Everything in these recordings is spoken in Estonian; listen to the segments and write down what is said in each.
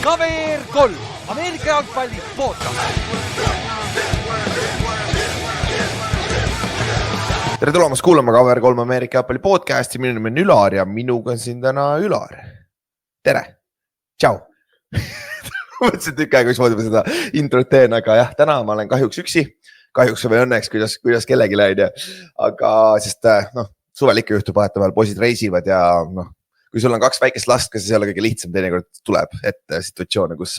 KVR 3, Ameerika jalgpalli podcast. Tere tulemast kuulama KVR 3 Ameerika jalgpalli podcasti. Minu nimi on Ülar ja minuga on siin täna Ülar. Tere. Tšau. Mõtlesin tükk aega, mismoodi ma seda introt teen, aga jah, täna ma olen kahjuks üksi. Kahjuks või õnneks, kuidas kellegi läinud. Aga sest suvel ikka juhtub vahetavaheal, poisid reisivad ja kui sul on 2 väikest last, kas siis ei ole kõige lihtsam, teinekord tuleb ette situatsioone, kus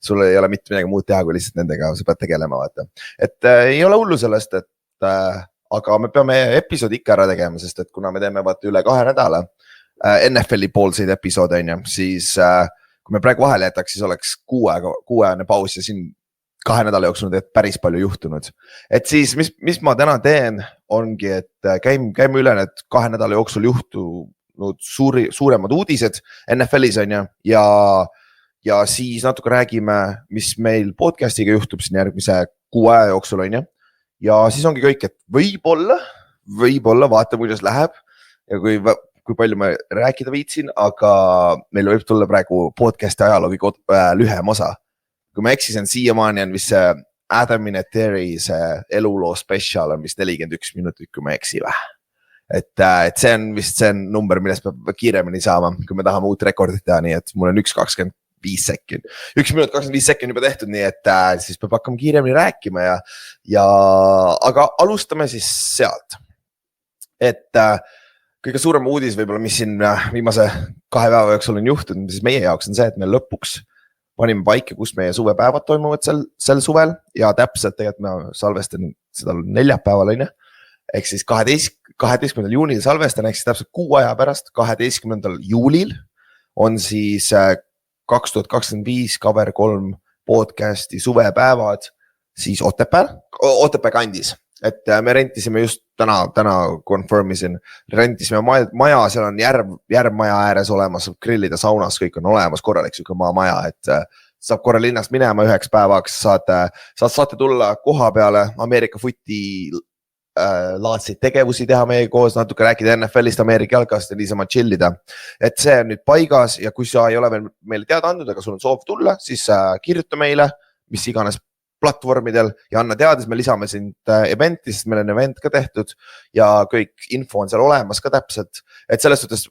sul ei ole mitte midagi muud teha, kui lihtsalt nendega sa pead tegelema. Vaata. Et ei ole hullu sellest, aga me peame episoodi ikka ära tegema, sest et kuna me teeme vaata üle 2 nädala NFL-i poolseid episoode, siis kui me praegu vahele jätaks, siis oleks 6-ajane paus ja siin 2 nädala jooksul on päris palju juhtunud. Et siis, mis ma täna teen, ongi, et käime üle need 2 nädala jooksul juhtunud suuremad uudised NFL-is on ja siis natuke räägime, mis meil podcastiga juhtub siin järgmise 6 aja jooksul on ja siis ongi kõik, et võib-olla vaatame, kuidas läheb ja kui palju ma rääkida viitsin, aga meil võib tulla praegu podcasti ajaloo kõige lühem osa. Kui ma eksisin siiamaani on vist see Adam Vinatieri see eluloo special on vist 41 minutit, kui ma eksi vähe. Et see on vist see number, millest peab kiiremini saama, kui me tahame uut rekordit teha, nii et mul on 1.25 sekund. 1 minut 25 sekund juba tehtud, nii et siis peab hakkama kiiremini rääkima aga alustame siis sealt. Et kõige suurem uudis võib-olla, mis siin viimase 2 päeva jooksul on juhtunud, siis meie jaoks on see, et me lõpuks panime paika, kus meie suvepäevad toimuvad sel suvel ja täpselt tegelikult ma salvestan seda neljapäeval on ehk siis 12. juunil salvestan, ehk siis täpselt 6 aja pärast 12. juulil on siis 2025 KVR 3 podcasti suvepäevad siis Otepää kandis. Et me rentisime just täna confirmisin, rentisime maja, seal on järv maja ääres olemas, grillida saunas, kõik on olemas, korralik siuke maja, et saab korra linnast minema 1 päevaks, saate tulla koha peale Ameerika footi laadseid tegevusi teha meie koos, natuke rääkida NFL-ist, Ameerika jalgast ja niisama chillida. Et see on nüüd paigas ja kui sa ei ole veel meile teada andnud, aga sul on soov tulla, siis kirjuta meile, mis iganes platvormidel ja anna teada, siis me lisame sind eventi, sest meil on event ka tehtud ja kõik info on seal olemas ka täpselt. Et selles suhtes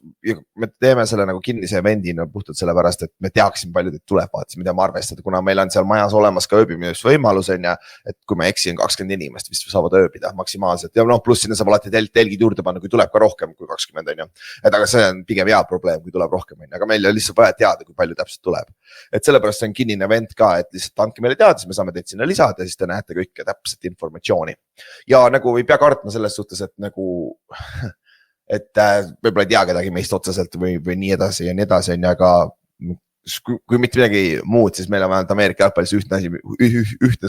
me teeme selle nagu kinnise evendina puhtalt selle pärast, et me teaksime palju teid tuleb vaatsi, mida ma arvestada, kuna meil on seal majas olemas ka ööbimisvõimalus on et kui ma eksin 20 inimest vist saavad ööbida maksimaalselt ja pluss sinna saab alati telgid juurde panna, kui tuleb ka rohkem kui 20 on et aga see on pigem hea probleem, kui tuleb rohkem aga meil on lihtsalt vaja teada, kui palju täpselt tuleb. Et sellepärast see on kinnine event ka, et lihtsalt andke meile teada, siis me saame teid sinna lisada ja siis te näete kõike täpselt informatsiooni. Ja nagu ei pea kartma selles suhtes, et võib-olla ei tea kedagi meist otseselt või nii edasi ja nii edasi, aga kui mitte midagi muud, siis meil on vähemalt Ameerika jalgpallis ühtne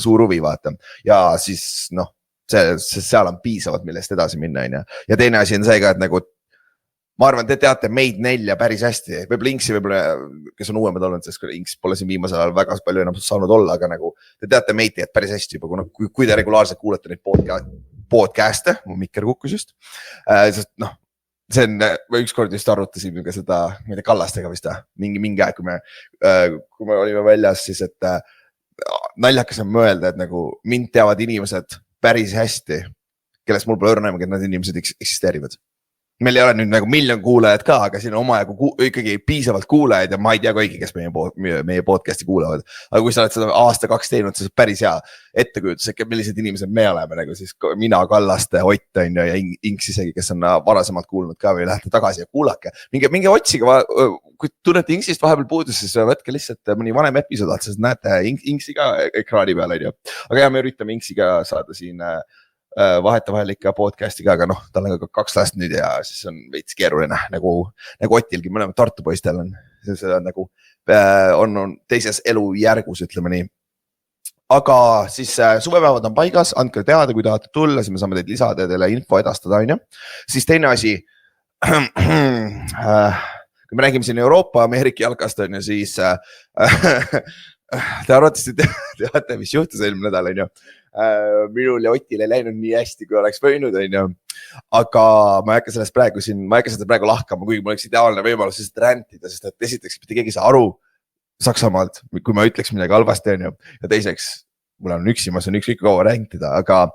suur huvi vaata. Ja siis seal on piisavalt, millest edasi minna. Ja teine asi on see ka, et nagu ma arvan, te teate meid 4 päris hästi, võib-olla Inksi, kes on uuemad olnud, sest Inks pole siin viimasel ajal väga palju enam saanud olla, aga nagu te teate meid päris hästi juba, kui te regulaarselt kuulete neid podcast'e, mu mikker kukkus just, sest see on, me ükskord just arutasime ka seda, mida Kallastega vist, mingi aeg, kui me olime väljas, siis et naljakas on mõelda, et nagu mind teavad inimesed päris hästi, kellest mul pole õrnemagi, et need inimesed eksisteerivad. Meil ei ole nüüd nagu 1 miljon kuulajad ka, aga siin on omajagu ikkagi piisavalt kuulajaid ja ma ei tea kõigi, kes meie podcasti kuulavad. Aga kui sa oled seda aasta-2 teinud, siis on päris hea ettekujutus, millised inimesed me oleme, nagu siis mina, Kallaste, Ott ja Inks isegi, kes on varasemalt kuulnud ka või lähete tagasi ja kuulake. Minge otsiga, kui tunnete Inksist vahepeal puudus, siis võtke lihtsalt mõni vanem episood, sest näete Inksi ka ekraani peal. Aga ja me üritame Inksiga saada siin vahetavahel ikka podcasti ka, aga tal on ka 2 last nüüd ja siis on veits keeruline nagu Otilgi, mõlemad Tartu poistel on, see on nagu on teises elujärgus, ütleme nii. Aga siis suvepäevad on paigas, andke teada, kui tahate tulla, siis me saame teid lisada ja teile info edastada, on. Siis teine asi, kui me räägime siin Euroopa, Ameerika jalgast, on, siis te arvatavasti teate, mis juhtus eelmine nädal, on. Minul ja Otil ei läinud nii hästi, kui oleks võinud, on. aga ma ei hakka seda praegu lahkama, kuigi mul oleks ideaalne võimalus lihtsalt räntida, sest et esiteks mitte keegi ei saa aru Saksamaalt, kui ma ütleks midagi halvasti, on ju, ja teiseks mul on üksi, ma saan ükskõik kaua räntida, aga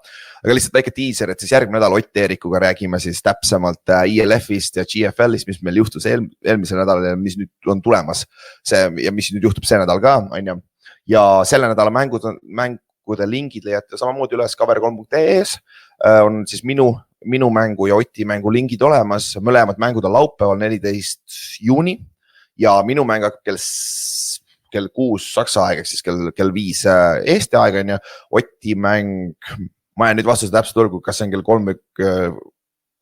lihtsalt väike teaser, et siis järgmine nädal Ott Eerikuga räägime siis täpsemalt ILF-ist ja GFL-ist, mis meil juhtus eelmisel nädalal ja mis nüüd on tulemas ja mis nüüd juhtub see nädal ka, on ju. Ja selle nädala mängude lingid leiate samamoodi üles cover3.ee-s, on siis minu mängu ja Oti mängu lingid olemas, mõlemad mängud on laupäeval 14. juuni ja minu mäng hakkab kell 6 Saksa aeg, ehk siis kell 5 Eesti aeg on ja Oti mäng, ma jään nüüd vastuse täpselt olgu, kas see on kell 3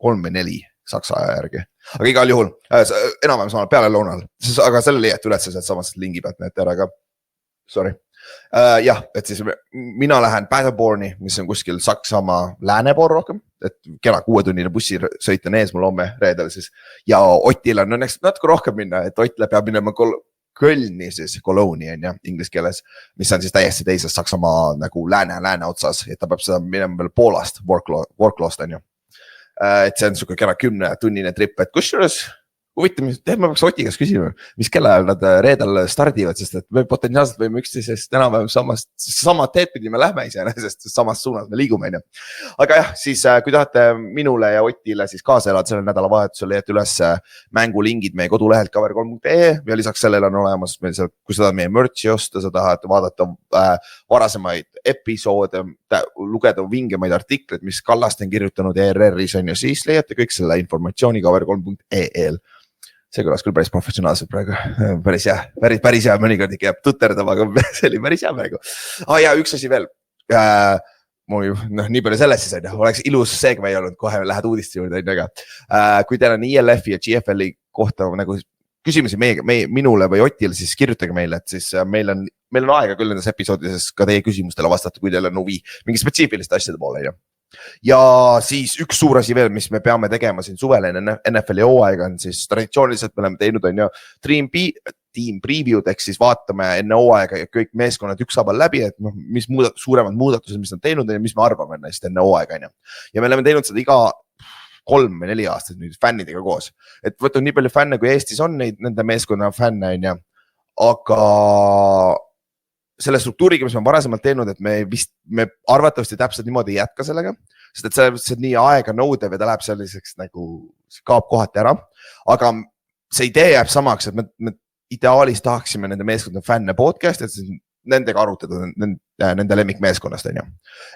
või 4 Saksa aja järgi, aga igal juhul enam-vähem samal peale lõunal, aga selle leiate üles sealt samast lingi pealt näete ära ka, sorry. Jah, et siis mina lähen Paderborni, mis on kuskil Saksamaa läänepool rohkem, et kena 6-tunnine bussisõit on ees mul homme reedel siis ja Otil on õnneks natuke rohkem minna, et Ott peab minema Kölni siis, Cologne on ja inglise keeles, mis on siis täiesti teises Saksamaa nagu lääne otsas, et ta peab seda minema veel Poolast, Workloost on ju. Et see on suke kena 10-tunnine trip, et kusjuures huvitav, ma peaks Oti käest küsima, mis kella ajal nad reedel stardivad, sest et me potentsiaalselt võime üksteisest enam-vähem sama teed pidi me lähme iseenesest, samas suunas me liigume. Aga jah, siis kui tahate minule ja Otile siis kaasa elada selle nädala vahetusel, leiate üles mängulingid meie kodulehelt cover3.ee ja lisaks sellele on olemas meil seal, kui sa tahad meie merch'i osta, sa tahad vaadata varasemaid episoode, lugeda vingemaid artikleid, mis Kallaste on kirjutanud ERR-is on ju, siis leiate kõik selle informatsiooni cover3.ee-l. See kõlas küll päris professionaalselt praegu, päris hea, mõnikord ikka jääb tuterdama, aga see oli päris hea praegu. Ja üks asi veel, nii palju sellest siis on, oleks ilus seegme ei olnud, kohe lähed uudiste juurde, aga kui teil on ILF ja GFL-i kohta nagu küsimusi minule või Otile, siis kirjutage meile, et siis meil on aega küll nendes episoodides ka teie küsimustele vastata, kui teil on huvi mingi spetsiifiliste asjade poole. Ja siis üks suur asi veel, mis me peame tegema siin suvel NFL-i hooaega on siis traditsiooniliselt me oleme teinud on ju team preview'd, ehk siis vaatame enne hooaega ja kõik meeskonnad ükshaaval läbi, et mis suuremad muudatused, mis on teinud ja mis me arvame neist enne hooaega on ju. Ja me oleme teinud seda iga 3 või 4 aastat nüüd fännidega koos, et võtame nii palju fänne, kui Eestis on nende meeskonna fänne on ju, aga selle struktuuriga, mis me varasemalt teinud, et me arvatavasti täpselt niimoodi ei jätka sellega, sest et see nii aega nõudev ja ta läheb selliseks nagu kaob kohati ära, aga see idee jääb samaks, et me ideaalis tahaksime nende meeskonna fänne podcast, et nendega arutada nende lemmikmeeskonnast on ju.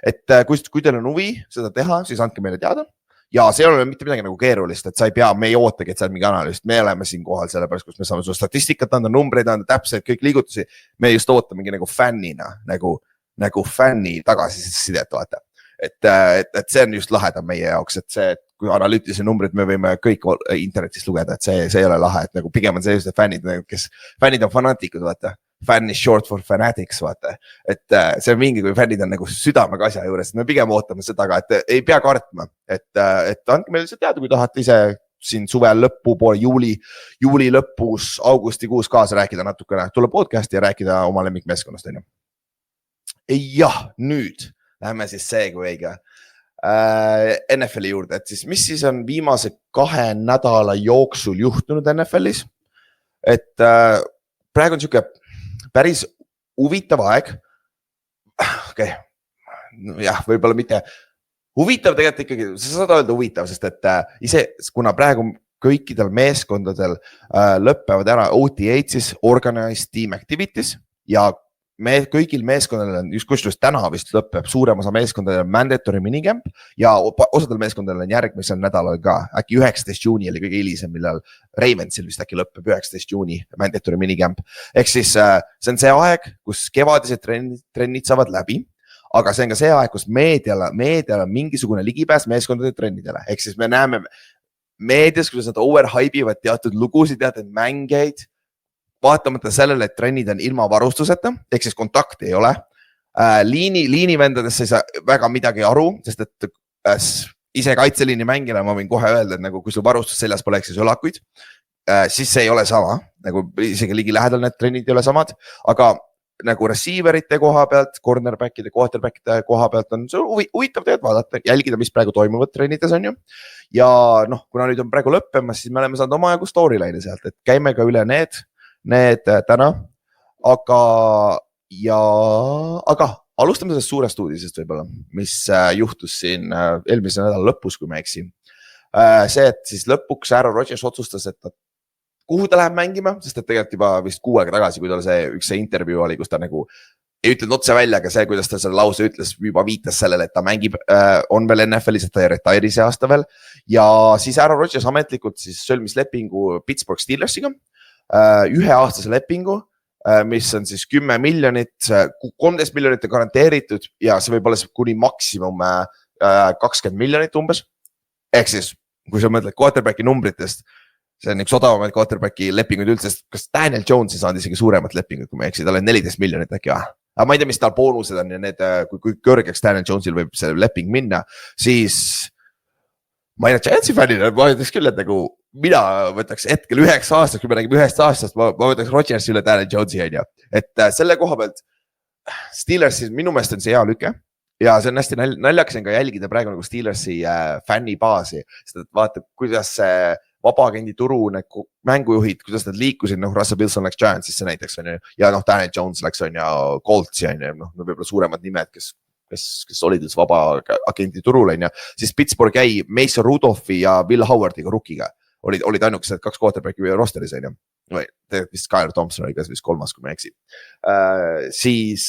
Et kui teil on huvi seda teha, siis andke meile teada. Ja see ei ole mitte midagi nagu keerulist, et sa ei pea, me ei ootagi, et sa oled mingi analüüst, me oleme siin kohal sellepärast, kus me saame su statistikat anda, numbreid anda, täpselt kõik liigutusi. Me just ootamegi nagu fännina, nagu fänni tagasisidet vaata. Et see on just lahedam meie jaoks, et see, et kui analüütilisi numbrid me võime kõik internetist lugeda, et see ei ole lahe, et nagu pigem on see just, et fännid on fanatikud, vaata. Fan is short for fanatics, vaata. Et see on mingi, kui fännid on nagu südamega asja juures, et me pigem ootame seda ka, et ei pea kartma, et andke meile see teada, kui tahate ise siin suvel lõppu poole juuli lõpus, augustikuus kaasa rääkida natukene, tulla podcasti ja rääkida oma lemmikmeeskonnast. Jah, nüüd lähme siis seega NFL-i juurde, et siis mis siis on viimase 2 nädala jooksul juhtunud NFL-is, et praegu on siuke päris huvitav aeg. Okay. Jah, võib-olla mitte huvitav tegelikult ikkagi, sa saad öelda huvitav, sest et ise, kuna praegu kõikidel meeskondadel lõppevad ära OTA-d siis Organized Team Activities ja kõigil meeskondadel on just kusjuures täna vist lõpeb suurem osa meeskondadel mandatory minicamp ja osadel meeskondadel on järgmisel nädalal ka, äkki 19. juuni oli kõige hilisem, millal Ravensil vist äkki lõpeb 19. juuni mandatory minicamp. Ehk siis see on see aeg, kus kevadised trennid saavad läbi, aga see on ka see aeg, kus meedial on mingisugune ligipääs meeskondade trennidele. Ehk siis me näeme meedias, kuidas nad overhypivad teatud lugusid, teatud mängeid, vaatamata sellele, et trennid on ilma varustuseta, ehk siis kontakti ei ole. Liinivendadesse ei saa väga midagi aru, sest et ise kaitseliini mängina ma võin kohe öelda, et nagu kui sul varustus seljas pole, siis õlakuid, siis see ei ole sama, nagu isegi ligi lähedal need trennid ei ole samad, aga nagu receiverite koha pealt, cornerbackide, quarterbackide koha pealt on see huvitav tegelikult vaadata, jälgida, mis praegu toimuvad trennides on ju. Ja noh, kuna nüüd on praegu lõppemas, siis me oleme saanud omajagu storyline'e sealt, et käime ka üle need täna. Aga alustame sellest suurest uudisest võib-olla, mis juhtus siin eelmise nädala lõpus, kui ma eksin. See, et siis lõpuks Aaron Rodgers otsustas, et kuhu ta läheb mängima, sest et tegelikult juba vist 6 aega tagasi, kui tal see intervjuu oli, kus ta nagu ei ütlenud otse välja, aga see, kuidas ta selle lause ütles, juba viitas sellele, et ta mängib, on veel NFL-is, et ta ei retire'i see aasta veel. Ja siis Aaron Rodgers ametlikult siis sõlmis lepingu Pittsburgh Steelersiga, 1-aastase lepingu, mis on siis 10 miljonit, 13 miljonit garanteeritud ja see võib olla kuni maksimum 20 miljonit umbes. Ehk siis, kui sa mõtled quarterbacki numbritest, see on üks odavamaid quarterbacki lepinguid üldse, kas Daniel Jones ei saanud isegi suuremat lepingut, kui ma eksin, tal on 14 miljonit äkki või? Aga ma ei tea, mis tal boonused on ja need, kui kõrgeks Daniel Jonesil võib see leping minna, siis ma ei tea, Giantsi fännina, ma ütleks küll, et nagu mina võtaks hetkel 9 aastast, kui me räägime 1 aastast, ma võtaks Rodgersi üle Daniel Jonesi, on ju. Et selle koha pealt Steelersi minu meelest on see hea lüke. Ja see on hästi naljakas ka jälgida praegu nagu Steelersi fännibaasi, sest et vaata, kuidas see vabaagendi turu mängujuhid, kuidas nad liikusid, Russell Wilson läks Giantsisse näiteks on ju, ja Daniel Jones läks on ja Coltsi on ju, võib-olla suuremad nimed, kes olid üldse vabaagendi turul on ju, siis Pittsburgh jäi Mason Rudolphi ja Will Howardiga rookiga, olid ainukesed 2 quarterbacki rosteris on ju, tegelikult vist Skyler Thompson oli ka vist 3, kui ma eksin. Siis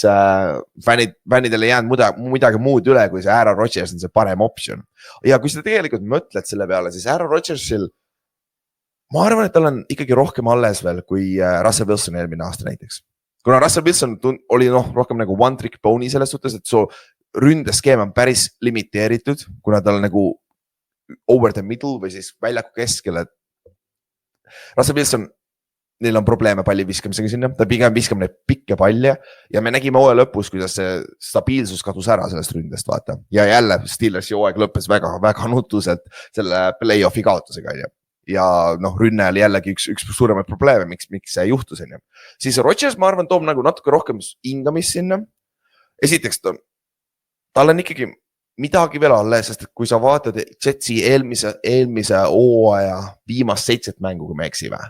fännidele ei jäänud midagi muud üle, kui see Aaron Rodgers on see parem option. Ja kui sa tegelikult mõtled selle peale, siis Aaron Rodgersil, ma arvan, et tal on ikkagi rohkem alles veel, kui Russell Wilson eelmine aasta näiteks. Kuna Russell Wilson oli rohkem nagu one trick pony selles suhtes, et su ründeskeem on päris limiteeritud, kuna tal nagu over the middle või siis väljaku keskel, et Russell Wilson, neil on probleeme palli viskamisega sinna, ta pigem viskab neid pikke palle ja me nägime hooaja lõpus, kuidas see stabiilsus kadus ära sellest ründest, vaata. Ja jälle Steelersi hooaeg lõppes väga, väga nutuselt selle play-offi kaotusega. Ja rünne oli jällegi üks suuremaid probleeme, miks see juhtus. Siis Rodgers, ma arvan, toob nagu natuke rohkem hingamist sinna. Esiteks, tal on ikkagi midagi veel alles, sest kui sa vaatad Jetsi eelmise hooaja viimast 7 mängu, kui me eksime.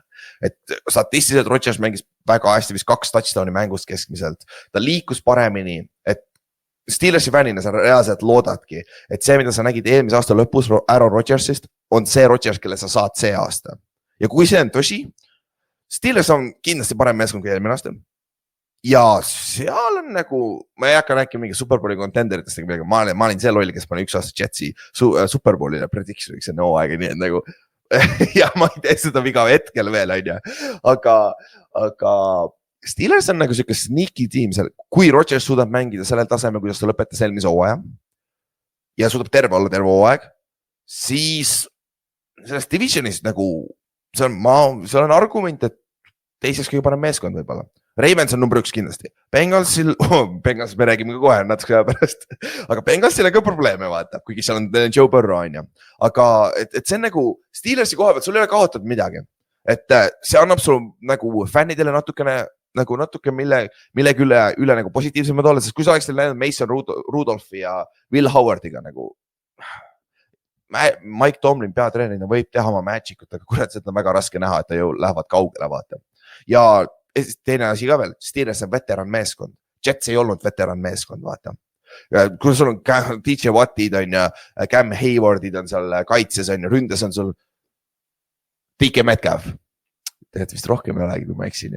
Et statistiliselt Rodgers mängis väga hästi, vist 2 touchdowni mängust keskmiselt. Ta liikus paremini, et Steelersi fännina sa reaalselt loodadki, et see, mida sa nägid eelmise aasta lõpus Aaron Rodgersist, on see Rodgers, kelle sa saad see aasta. Ja kui see on tõsi, Steelers on kindlasti parem meeskond kui eelmine aasta. Ja seal on nagu, ma ei hakka rääkima mingi Superbowli contenderitest, ma olin see loll, kes pani 1 aasta Jetsi Superbowlile predictioniks enne hooaega, nii et nagu ja ma ei tee seda viga hetkel veel, on ju. Aga Steelers on nagu siuke sneaky tiim seal, kui Rodgers suudab mängida sellel tasemel, kuidas ta lõpetas eelmise hooaja ja suudab terve hooaeg, siis sellest divisionis nagu, see on argument, et teiseks kõige parem meeskond võib-olla. Ravens on number 1 kindlasti. Bengalsil me räägime ka kohe natuke aja pärast, aga Bengalsil on ka probleeme vaata, kuigi seal on Joe Burrow on ju. Aga et see on nagu Steelersi koha pealt, sul ei ole kaotatud midagi. Et see annab sul nagu fännidele natuke millegi üle nagu positiivsemad olla, sest kui sa oleks näinud Mason Rudolphi ja Will Howardiga nagu Mike Tomlin peatreenina võib teha oma magicut, aga kurat, seda on väga raske näha, et ta ju lähevad kaugele vaata. Ja teine asi ka veel, Steelers on veteran meeskond, Jets ei olnud veteran meeskond, vaata. Kui sul on DJ Wattid on ja Cam Haywardid on seal kaitses on ja ründes on sul DK Metcalf. Tegelikult vist rohkem ei olegi, kui ma eksin.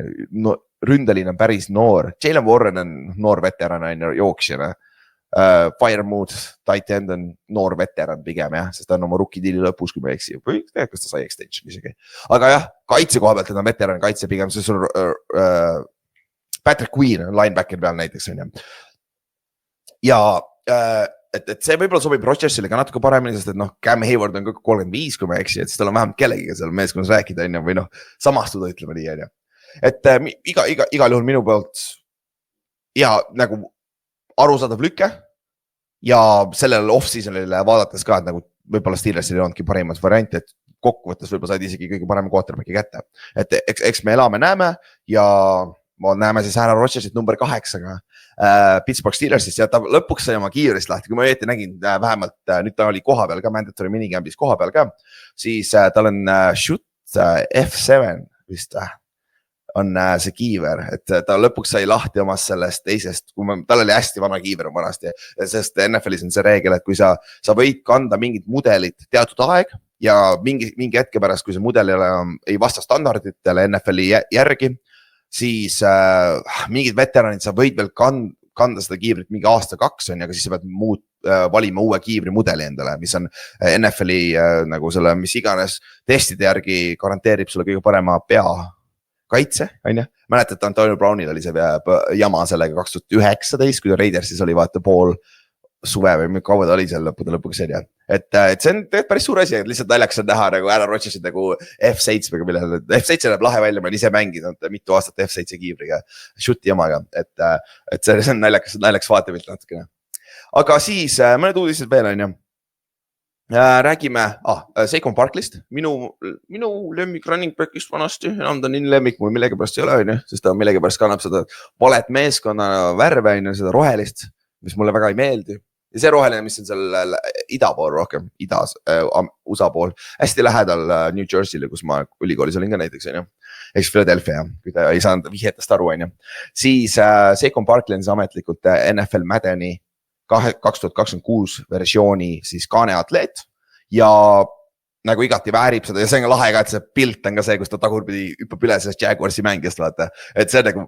Ründelin on päris noor. Jalen Warren on noor veteran, jooksjana. Firemouth, tight end on noor veteran pigem, sest ta on oma rookie-deali lõpus, kui ma eksin. Või kas ta sai extension isegi. Aga jah, kaitse koha pealt on veteran kaitse pigem, see sul Patrick Queen on linebacker peal näiteks. Ja et see võib-olla sobib Rodgersile ka natuke paremini, sest et Cam Hayward on 35, kui ma eksin, et siis tal on vähemalt kellegiga seal meeskonnas rääkida või samastuda, ütleme nii. Et igal juhul minu poolt ja nagu arusaadav lükke ja sellele off-seasonile vaadates ka, et nagu võib-olla Steelersil ei olnudki parimat varianti, et kokkuvõttes võib-olla said isegi kõige parema quarterbacki kätte. Et eks me elame, näeme ja näeme siis Aaron Rodgersit number 8-ga Pittsburgh Steelersist ja ta lõpuks sai oma kiivrist lahti, kui ma õieti nägin vähemalt, nüüd ta oli koha peal ka, mandatory minicampis koha peal ka, siis tal on shoot F7 vist on see kiiver, et ta lõpuks sai lahti omast sellest teisest, tal oli hästi vana kiiver vanasti, sest NFL-is on see reegel, et kui sa võid kanda mingit mudelit teatud aeg ja mingi hetke pärast, kui see mudel ei vasta standarditele NFL-i järgi, siis mingid veteranid sa võid veel kanda seda kiivrit mingi aasta-2 aga siis sa pead valima uue kiivrimudeli endale, mis on NFL-i nagu selle, mis iganes testide järgi garanteerib sulle kõige parema kaitse, on ju. Mäletad, Antonio Brownil oli see jama sellega 2019, kui ta Raidersis oli vaata pool suve või kaua ta oli seal lõpuks on ju. Et see on päris suur asi, et lihtsalt naljakas on näha nagu Aaron Rodgersit nagu F7-ga, millele F7 näeb lahe välja, ma olen ise mänginud mitu aastat F7 kiivriga, shooti jamaga, et see on naljakas vaatepilt natukene. Aga siis mõned uudised veel on ju. Räägime Saquon Barkleyst, minu lemmik running backist vanasti, enam ta nii lemmik mul millegipärast ei ole, sest ta millegipärast kannab seda valet meeskonna värve, seda rohelist, mis mulle väga ei meeldi. Ja see roheline, mis on seal ida pool rohkem, idas, USA pool, hästi lähedal New Jersey'le, kus ma ülikoolis olin ka näiteks, eks Philadelphia, kui ta ei saanud vihjetest aru, siis Saquon Barkley on ametlikult NFL Maddeni 2026 versiooni siis kaane atleet ja nagu igati väärib seda ja see on ka lahe ka, et see pilt on ka see, kus ta tagurpidi hüppab üle sellest Jaguarsi mängijast, vaata. Et see on nagu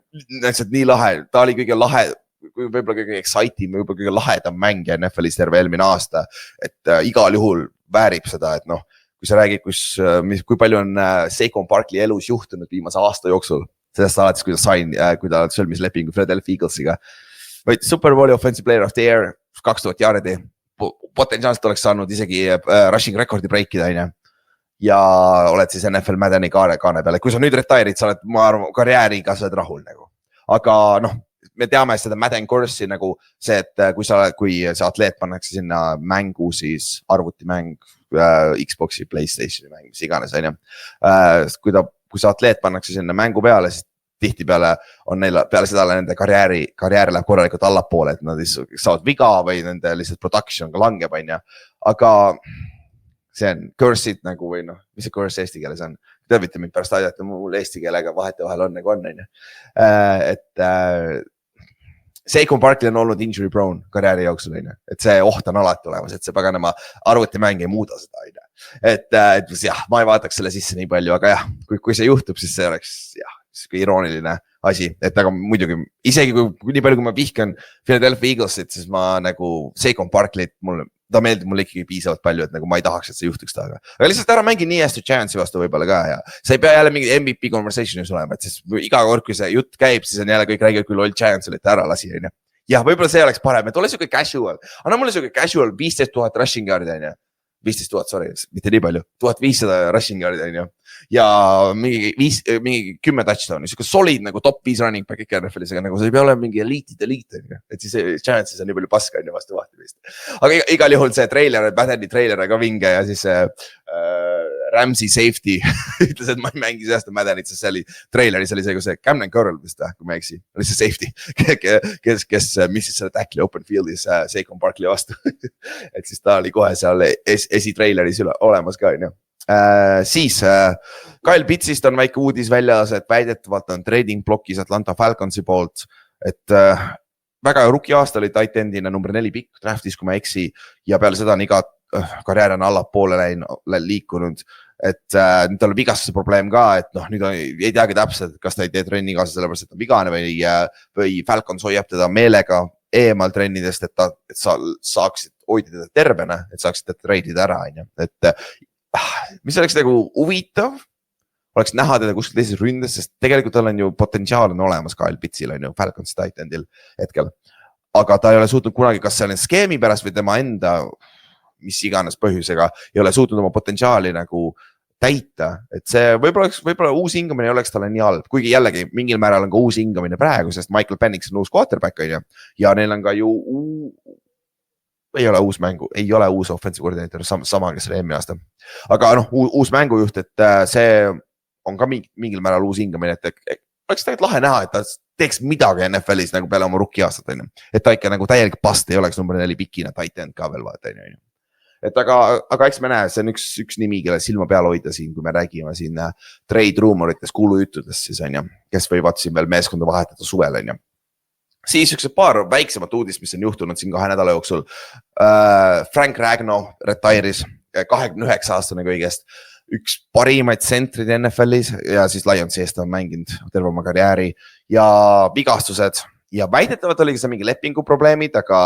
nii lahe, ta oli kõige lahe, võib-olla kõige exciting, võib-olla kõige lahedam mängija NFL-is terve eelmine aasta, et igal juhul väärib seda, et kui sa räägid, kui palju on Saquon Barkley elus juhtunud viimase aasta jooksul, sellest alates, kui ta sõlmis lepingu Philadelphia Eaglesiga. Võid Super Bowli Offensive Player of the Year 2000 jaaredi, potentsiaalselt oleks saanud isegi rushing rekordi breikida, ja oled siis NFL Maddeni kaane peale. Kui sa nüüd retire'id, sa oled, ma arvan, karjääriga sa oled rahul nagu. Aga me teame seda Madden Curse'i nagu see, et kui see atleet pannakse sinna mängu, siis arvutimäng, Xbox'i, PlayStationi mäng, mis iganes, kui see atleet pannakse sinna mängu peale, siis tihtipeale on neil peale seda nende karjääri läheb korralikult allapoole, et nad saavad viga või nende lihtsalt production ka langeb, aga see on curse'id nagu või mis see curse eesti keeles on? Teavite mind pärast aidata, mul eesti keelega vahetevahel on nagu on. Et Saquon Barkley on olnud injury prone karjääri jooksul, et see oht on alati olemas, et see paganama arvutimäng ei muuda seda. Et jah, ma ei vaataks selle sisse nii palju, aga jah, kui see juhtub, siis see oleks irooniline asi, et aga muidugi isegi kui nii palju, kui ma vihkan Philadelphia Eaglesit, siis ma nagu Saquon Barkley't, ta meeldib mulle ikkagi piisavalt palju, et nagu ma ei tahaks, et see juhtuks taga. Aga lihtsalt ära mängi nii hästi Giantsi vastu võib-olla ka ja sa ei pea jälle mingi MVP conversationis olema, et siis iga kord, kui see jutt käib, siis on jälle kõik räägivad, kui loll Giants olite ära lasi. Jah, võib-olla see oleks parem, et ole suke casual, anna mulle suke casual 15 000 rushing yard'i, 15 000, sorry, mitte nii palju, 1500 rushing yard'i, ja mingi 10 touchdown'i, siuke solid nagu top 5 running back ikka NFL-is, aga nagu see ei pea olema mingi elite, et siis Giantsis on nii palju paska vastu vahtimist. Aga igal juhul see trailer, Maddeni trailer on ka vinge ja siis Ramsey safety ütles, et ma ei mängi sellest Maddenit, sest see oli traileris oli see, kui see Camden Curl vist, kui ma eksi, oli see safety, kes missis selle tackli open field'is Saquon Barkley vastu. Et siis ta oli kohe seal esitraileris olemas ka, siis Kyle Pittsist on väike uudis väljas, et väidetavalt on trading blokis Atlanta Falconsi poolt, et väga rookie aasta oli tight endina number 4 pikk draftis, kui ma eksi, ja peale seda on iga karjäär on allapoole liikunud, et nüüd tal on vigastuse probleem ka, et nüüd ei teagi täpselt, kas ta ei tee trenni kaasa sellepärast, et ta on vigane või Falcons hoiab teda meelega eemal trennidest, et sa saaksid hoida teda tervena, et saaksid teda treidida ära, et mis oleks nagu huvitav, oleks näha teda kuskil teises ründes, sest tegelikult tal on ju potentsiaal on olemas Kyle Pittsil on ju Falcons tight endil hetkel, aga ta ei ole suutnud kunagi, kas see on skeemi pärast või tema enda mis iganes põhjusega ei ole suutnud oma potentsiaali nagu täita, et see võib-olla uus hingamine oleks talle nii halb, kuigi jällegi mingil määral on ka uus hingamine praegu, sest Michael Penix on uus quarterback ja neil on ka ju ei ole uus offensive coordinator, sama kes oli eelmine aasta, aga uus mängujuht, et see on ka mingil määral uus hingamine, et oleks tegelikult lahe näha, et ta teeks midagi NFL-is nagu peale oma rookie aastat, onju. Et ta ikka nagu täielik past ei oleks number 4 pikina tight end ka veel vaata, onju. Et aga eks me näe, see on üks nimi, kelle silma peal hoida siin, kui me räägime siin trade ruumoritest, kuulujuttudest siis onju, kes võivad siin veel meeskonda vahetada suvel onju. Siis üks paar väiksemat uudist, mis on juhtunud siin 2 nädala jooksul. Frank Ragnow retire'is 29-aastane kõigest, üks parimaid sentrid NFL-is ja siis Lionsi eest on mänginud terve oma karjääri ja vigastused ja väidetavalt oligi see mingi lepinguprobleemid, aga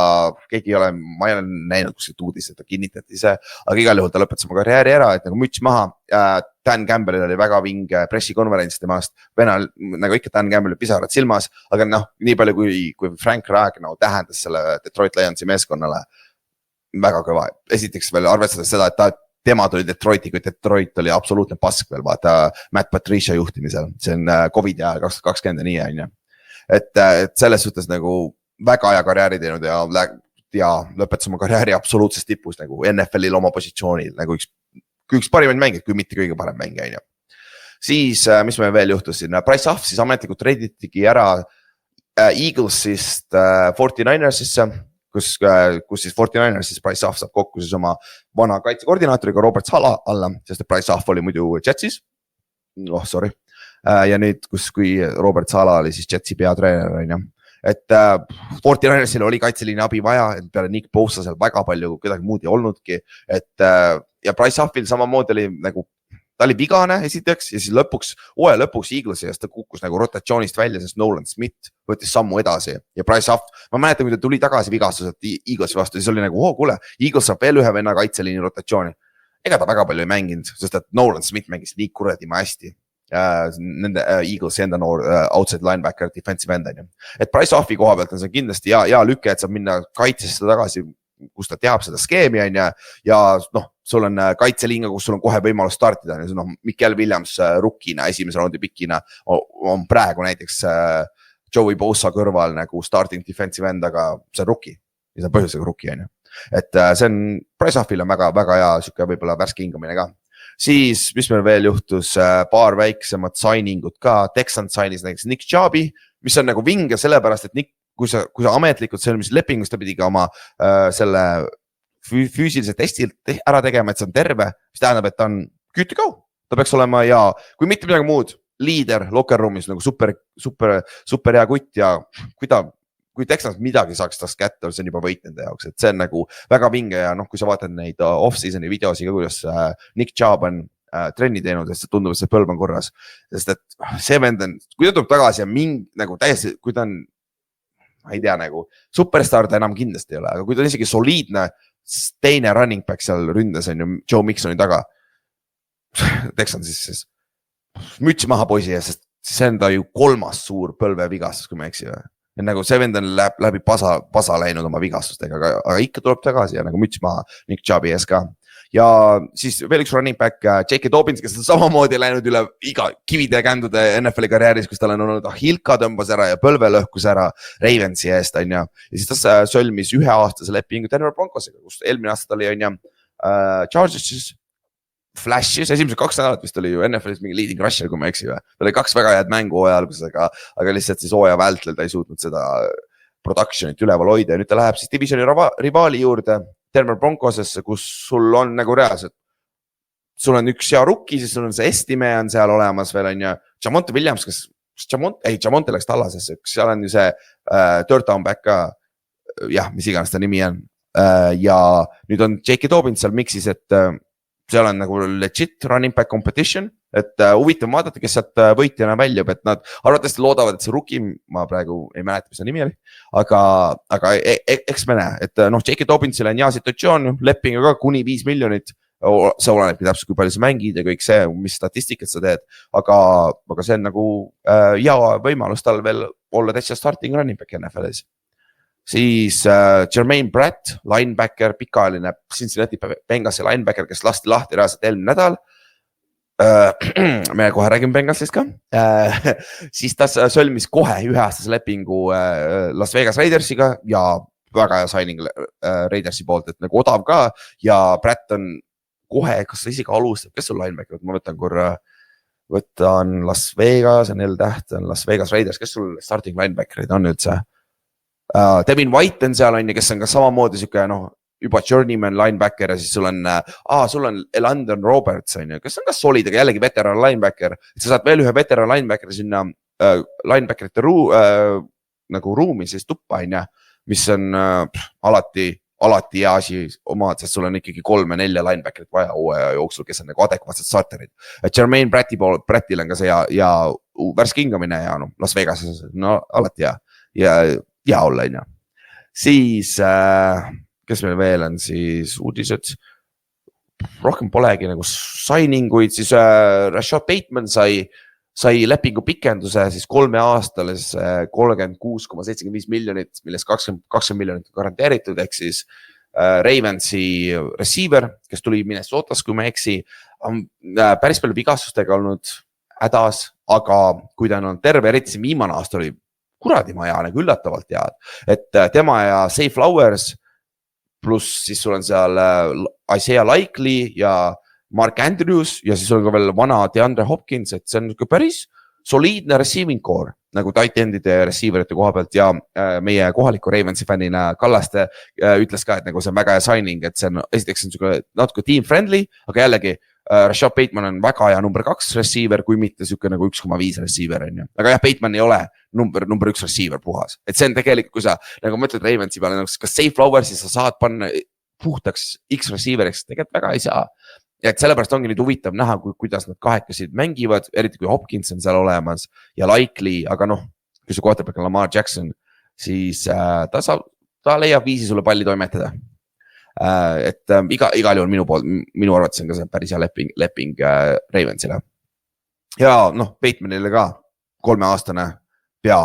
keegi ei ole, ma ei ole näinud kuskilt uudist, et ta kinnitati ise, aga igal juhul ta lõpetas oma karjääri ära, et nagu müts maha. Dan Campbellil oli väga vinge pressikonverents temast, venal nagu ikka Dan Campbellil pisarad silmas, aga noh, nii palju kui Frank Ragnow tähendas selle Detroit Lionsi meeskonnale väga kõva. Esiteks veel arvestades seda, et tema tuli Detroiti, kui Detroit oli absoluutne pask veel, vaata Matt Patricia juhtimisel, see on COVID ja 2020 ja nii onju. Et selles suhtes nagu väga hea karjääri teinud ja lõpetas oma karjääri absoluutses tipus nagu NFL-il oma positsioonil, nagu üks parimaid mängid, kui mitte kõige parem mängija onju. Siis, mis meil veel juhtus siin, Bryce Huff siis ametlikult treiditigi ära Eaglesist 49ersisse, kus siis 49ers siis Bryce Huff saab kokku siis oma vana kaitsekoordinaatoriga Robert Sala alla, sest et Bryce Huff oli muidu Jetsis. Sorry. Ja nüüd, kui Robert Sala oli siis Jetsi peatreener, onju. Et 49ersil oli kaitseliini abi vaja, et peale Nick Bosa seal väga palju kuidagi muud ei olnudki. Et ja Bryce Huffil samamoodi oli nagu, ta oli vigane esiteks ja siis hooaja lõpuks Eaglesi ja ta kukkus nagu rotatsioonist välja, sest Nolan Smith võttis sammu edasi ja Bryce Huff, ma mäletan, kui ta tuli tagasi vigastuselt Eaglesi vastu, siis oli nagu, kuule, Eagles saab veel ühe venna kaitseliini rotatsiooni. Ega ta väga palju ei mänginud, sest et Nolan Smith mängis nii kuradima hästi. Nende Eaglesi enda noor outside linebacker defensive end on ju. Et Bryce Huffi koha pealt on see kindlasti hea lüke, et saab minna kaitsesse tagasi, kus ta teab seda skeemi on ja noh, sul on kaitseliinga, kus sul on kohe võimalus startida. Mikel Williams rukkina, esimese raundi pikina on praegu näiteks Joey Bosa kõrval nagu starting defensive end, aga see on rukki ja see on põhjusega rukki on ju. Et see on, Bryce Huffil on väga hea süke võib-olla värske hingamine ka. Siis, mis meil veel juhtus, paar väiksemat signingut ka, Texans signis näiteks Nick Chubb'i, mis on nagu vinge sellepärast, et Nick, kui sa ametlikult sõlmis lepingus, ta pidi ka oma selle füüsilise testi ära tegema, et see on terve, mis tähendab, et ta on good to go. Ta peaks olema ja kui mitte midagi muud, liider locker room'is nagu super hea kutt ja kui Texans midagi saaks tast kätte, see on juba võit nende jaoks, et see on nagu väga vinge ja noh, kui sa vaatad neid off-season'i videosi ka, kuidas Nick Chubb on trenni teinud, sest tundub, et see põlv on korras, sest et see vend on, kui ta tuleb tagasi ja nagu täiesti, kui ta on, ma ei tea nagu, superstar ta enam kindlasti ei ole, aga kui ta on isegi soliidne teine running back seal ründes on ju Joe Mixoni taga, Texans siis müts maha poisi ja sest see on ta ju 3. suur põlvevigastus, kui ma eksi või. Nagu see vend on läbi pasa läinud oma vigastustega, aga ikka tuleb tagasi ja nagu müts maha Nick Chubb'i ees ka. Ja siis veel üks running back, J.K. Dobbins, kes on samamoodi läinud üle iga kivide ja kändude NFL-i karjääris, kus tal on olnud Hilka tõmbas ära ja põlve lõhkus ära Ravensi eest on ja siis ta sõlmis 1-aastase lepingu Denver Broncosega, kus eelmine aasta oli on ja Chargers Flashis, esimesed 2 nädalat vist oli ju NFL-is mingi leading rusher, kui ma eksi või. Ta oli 2 väga head mängu hooaja alguses, aga lihtsalt siis hooaja vältel ta ei suutnud seda production'it üleval hoida ja nüüd ta läheb siis divisioni rivaali juurde Denver Broncosesse, kus sul on nagu reaalselt, sul on üks hea rukki, siis sul on see Estime on seal olemas veel on ja Jamonte Williams, Jamonte läks tallasesse, seal on ju see third down back ka, jah, mis iganes ta nimi on ja nüüd on J.K. Dobbins seal mixis, et seal on nagu legit running back competition, et huvitav vaadata, kes sealt võitjana väljub, et nad arvatavasti loodavad, et see rookie, ma praegu ei mäleta, mis ta nimi oli, aga eks me näe, et noh, J.K. Dobbinsil on hea situatsioon, lepingu ka kuni 5 miljonit, see olenebki täpselt, kui palju sa mängid ja kõik see, mis statistikat sa teed, aga see on nagu hea võimalus tal veel olla täitsa starting running back NFL-is. Siis Jermaine Pratt, linebacker, pikaajaline Cincinnati Bengalsi linebacker, kes lasti lahti reaalselt eelmine nädal. Me kohe räägime Bengalsist ka. Siis ta sõlmis kohe 1-aastase lepingu Las Vegas Raidersiga ja väga hea signing Raidersi poolt, et nagu odav ka ja Pratt on kohe, kas sa isegi alustab, kes sul linebacker, ma võtan korra võtan Las Vegas, on täht, on Las Vegas Raiders, kes sul starting linebackerid on üldse? Devin White on seal on ju, kes on ka samamoodi siuke juba journeyman linebacker ja siis sul on Elandon Roberts on ju, kes on ka solid, aga jällegi veteran linebacker. Et sa saad veel ühe veteran linebackeri sinna linebackerite nagu ruumi siis tuppa on ju, mis on alati hea asi omad, sest sul on ikkagi 3-4 linebackerit vaja uue jooksul, kes on nagu adekvaatsed starterid. Jermaine Brattil on ka see ja värske hingamine ja Las Vegas, alati hea olla on ju. Siis, kes meil veel on siis uudised, rohkem polegi nagu signinguid, siis Rashad Bateman sai lepingu pikenduse siis 3 aastales 36,75 miljonit, millest 20 miljonit garanteeritud, ehk siis Ravensi receiver, kes tuli Minnesotas, kui ma eksi, on päris palju vigastustega olnud hädas, aga kui ta on terve, eriti see viimane aasta oli kuradi maja nagu üllatavalt head, et tema ja Zay Flowers pluss siis sul on seal Isaiah Likely ja Mark Andrews ja siis on ka veel vana DeAndre Hopkins, et see on päris soliidne receiving core nagu tight endide ja receiverite koha pealt ja meie kohaliku Ravensi fännina Kallaste ütles ka, et nagu see on väga hea signing, et see on esiteks on natuke team friendly, aga jällegi Rashad Bateman on väga hea number 2 receiver, kui mitte siuke nagu 1,5 receiver on ju. Aga jah, Bateman ei ole number 1 receiver puhas. Et see on tegelikult, kui sa nagu mõtled Ravensi peale, kas Zay Flowersi sa saad panna puhtaks X receiveriks, tegelikult väga ei saa. Ja et sellepärast ongi nüüd huvitav näha, kuidas nad kahekasid mängivad, eriti kui Hopkins on seal olemas ja Likely, aga kui see quarterback on Lamar Jackson, siis ta leiab viisi sulle palli toimetada. Et igal juhul minu arvates on ka see päris hea leping Ravensile. Ja Batemanile ka 3-aastane pea,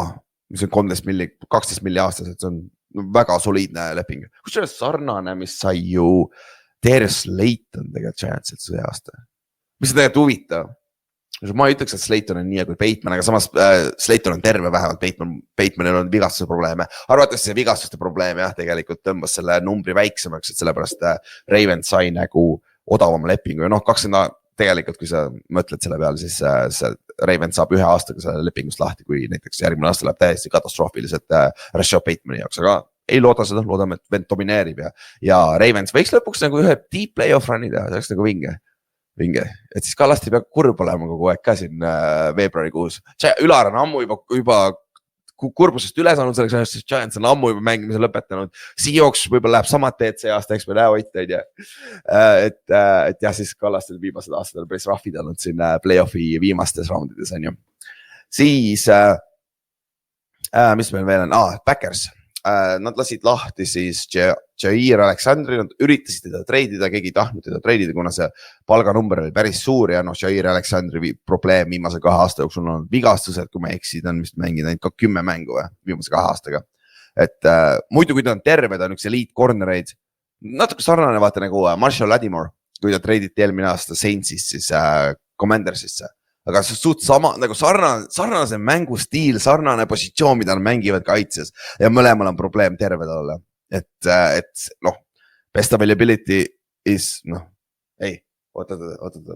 mis on 12 milli aastas, et see on väga soliidne leping. Kus see sarnane, mis sai ju Darius Slayton tegelikult Giantsilt see aasta. Mis on tegelikult huvitav? Ma ei ütleks, et Slayton on nii kui Bateman, aga samas Slayton on terve vähemalt, Batemanil on vigastuse probleeme. Arvates see vigastuste probleem jah, tegelikult tõmbas selle numbri väiksemaks, et sellepärast Ravens sai nagu odavama lepingu ja 20 tegelikult, kui sa mõtled selle peale, siis Ravens saab 1 aastaga selle lepingust lahti, kui näiteks järgmine aasta läheb täiesti katastroofiliselt Rashad Batemani jaoks, aga ei looda seda, loodame, et vend domineerib ja Ravens võiks lõpuks nagu ühe deep playoff run'i teha, see oleks nagu vinge, et siis Kallasti peab kurb olema kogu aeg ka siin veebruarikuus. Ülar on ammu juba kurbusest üle saanud selleks, sest Giants on ammu juba mängimise lõpetanud. Seahawks võib-olla läheb samad teed see aasta, eks me näe hoidta, et jah, siis Kallastel viimased aastad on päris rahvid olnud siin playoffi viimastes raundides on ju. Siis, mis meil veel on? Packers. Nad lasid lahti siis Jair Alexandri, nad üritasid teda treidida, keegi ei tahtnud teda treidida, kuna see palganumber oli päris suur ja Jair Alexandri probleem viimase 2 aasta jooksul on vigastused, kui ma eksid, on vist mänginud ainult ka 10 mängu viimase 2 aastaga. Et muidu, kui ta on terve, ta on üks elite cornereid, natuke sarnane vaata nagu Marshall Lattimore, kui ta treiditi eelmine aasta Saintsist siis Commandersisse. Aga see suht sama, nagu sarnase mängustiil, sarnane positsioon, mida nad mängivad kaitses ja mõlemal on probleem terved olla. Et best availability is, oota,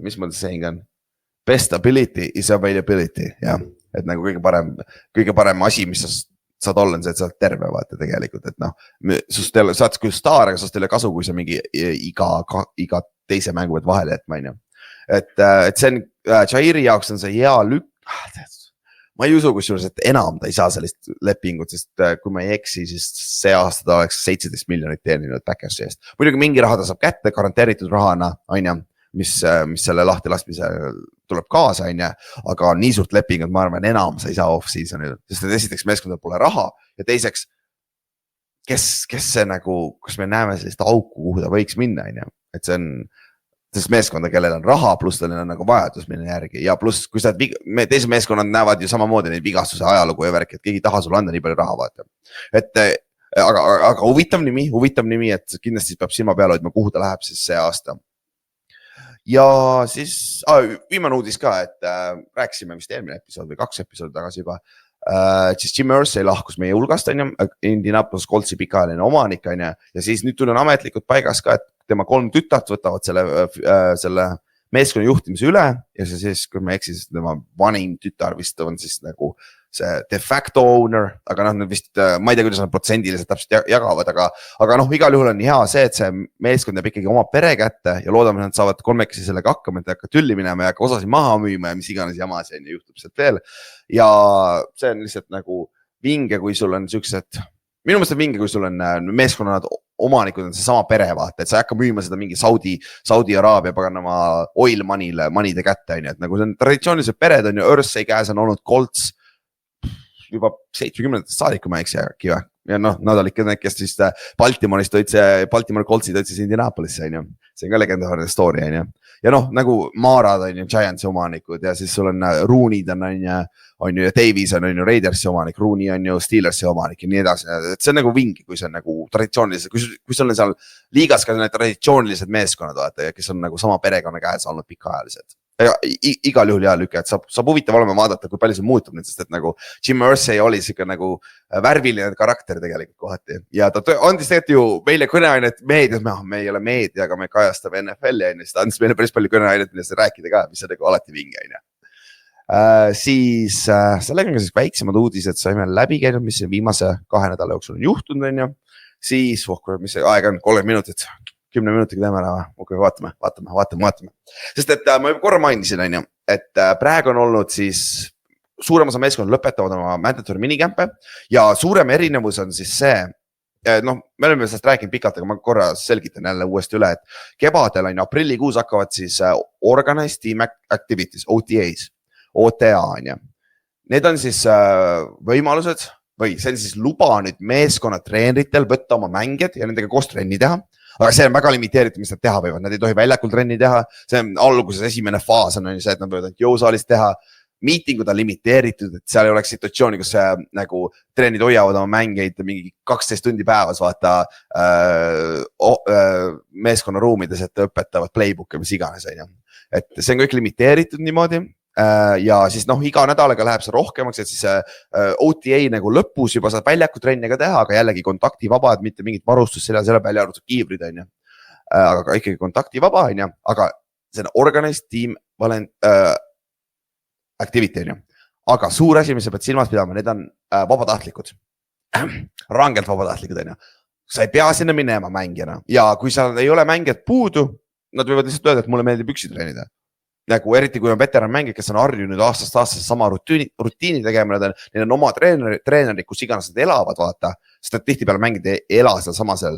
mis mõttes saying on? Best ability is availability, jah. Et nagu kõige parem asi, mis sa saad olla, on see, et sa oled terve, vaata tegelikult, et sa oled küll staar, aga sa teile kasu, kui sa mingi iga teise mängu võid vahele jätma, on ju. Et see on, Jairi jaoks on see hea ma ei usu kusjuures, et enam ta ei saa sellist lepingut, sest kui ma ei eksi, siis see aasta ta oleks 17 miljonit teeninud Packersi eest. Muidugi mingi raha ta saab kätte, garanteeritud rahana, on ju, mis selle lahti laskmise tuleb kaasa, on ju, aga nii suurt lepingut, ma arvan, enam sa ei saa off-seasonil, sest et esiteks meeskondadel pole raha ja teiseks, kes see nagu, kus me näeme sellist auku, kuhu ta võiks minna, on ju, et see on sest meeskonda, kellel on raha, pluss tal on nagu vajadus minna järgi ja pluss, kui sa teised meeskonnad näevad ju samamoodi neid vigastuse ajalugu ja värk, et keegi taha sulle anda nii palju raha vaata. Et aga huvitav nimi, et kindlasti peab silma peale hoidma, kuhu ta läheb siis see aasta. Ja siis viimane uudis ka, et rääkisime vist eelmine episood või 2 episoodi tagasi juba. Siis Jim Irsay lahkus meie hulgast, on ju, Indianapolis Coltsi pikaajaline omanik, on ju, ja siis nüüd tuli on ametlikult paigas ka, et tema 3 tütart võtavad selle meeskonna juhtimise üle ja siis, kui ma eksin, siis tema vanim tütar vist on siis nagu see de facto owner, aga noh, nad vist, ma ei tea, kuidas nad protsendiliselt täpselt jagavad, aga noh, igal juhul on hea see, et see meeskond jääb ikkagi oma pere kätte ja loodame, et nad saavad kolmekesi sellega hakkama, et ei hakka tülli minema ja hakka osasid maha müüma ja mis iganes jamas juhtub sealt veel. Ja see on lihtsalt nagu vinge, kui sul on siuksed, minu meelest on vinge, kui sul on meeskonnad omanikud on see sama pere vaata, et sa ei hakka müüma seda mingi Saudi Araabia paganama oil money'de kätte, et nagu see on traditsioonilised pered on ju, Earthsay käes on olnud Colts juba 70-ndast saadik, kui ma eks äkki või. Ja noh, nad olid need, kes siis Baltimoorist tõid see, Baltimore Coltsi tõid siis Indianapolisse, on ju. See on ka legendaarne story, on ju. Ja noh, nagu Marad on ju Giantsi omanikud ja siis sul on Rooney'd on ju ja Davies on ju Raidersi omanik, Rooney on ju Steelersi omanik ja nii edasi. Et see on nagu vingi, kui see on nagu traditsioonilised, kui sul on seal liigas ka need traditsioonilised meeskonnad, vaata, kes on nagu sama perekonna käes olnud pikaajalised. Igal juhul hea lüke, et saab huvitav olema vaadata, kui palju see muutub nüüd, sest et nagu Jim Irsay oli siuke nagu värviline karakter tegelikult kohati ja ta andis tegelikult ju meile kõneainet meedias, me ei ole meedia, aga me kajastame NFL-i ja ta andis meile päris palju kõneainet, millest rääkida ka, mis on nagu alati vinge. Siis sellega on ka siis väiksemad uudised, saime läbi käinud, mis viimase 2 nädala jooksul on juhtunud, on ju. Siis, mis see aeg on, 30 minutit. 10 minutiga teeme ära, okei, vaatame. Sest et ma juba korra mainisin, on ju, et praegu on olnud siis suurem osa meeskond lõpetavad oma mandatory minikämpe ja suurem erinevus on siis see, noh, me oleme sellest rääkinud pikalt, aga ma korra selgitan jälle uuesti üle, et kevadel on ju aprillikuus hakkavad siis Organized Team Activities, OTAs, OTA on ju. Need on siis võimalused või see on siis luba nüüd meeskonna treeneritel võtta oma mängijad ja nendega koos trenni teha. Aga see on väga limiteeritud, mis nad teha võivad, nad ei tohi väljakul trenni teha, see on alguses esimene faas on see, et nad võivad jõusaalis teha, miitingud on limiteeritud, et seal ei oleks situatsiooni, kus nagu treenid hoiavad oma mängeid mingi 12 tundi päevas, vaata meeskonna ruumides, et õpetavad playbook'e, mis iganes, on ju. Et see on kõik limiteeritud niimoodi. Ja siis noh, iga nädalaga läheb see rohkemaks, et siis OTA nagu lõpus juba saab väljaku trenni ka teha, aga jällegi kontaktivabad, mitte mingit varustust selle välja arvatud kiivrid, on ju. Aga ikkagi kontaktivaba, on ju, aga see on Organized Team Activity, on ju. Aga suur asi, mis sa pead silmas pidama, need on vabatahtlikud. Rangelt vabatahtlikud, on ju. Sa ei pea sinna minema mängijana ja kui seal ei ole mängijad puudu, nad võivad lihtsalt öelda, et mulle meeldib üksi treenida. Nagu eriti kui on veteran mängijad, kes on harjunud aastast aastast sama rutiini tegema, neil on oma treenerid, kus iganes nad elavad, vaata, sest nad tihtipeale mängid ei ela seal samasel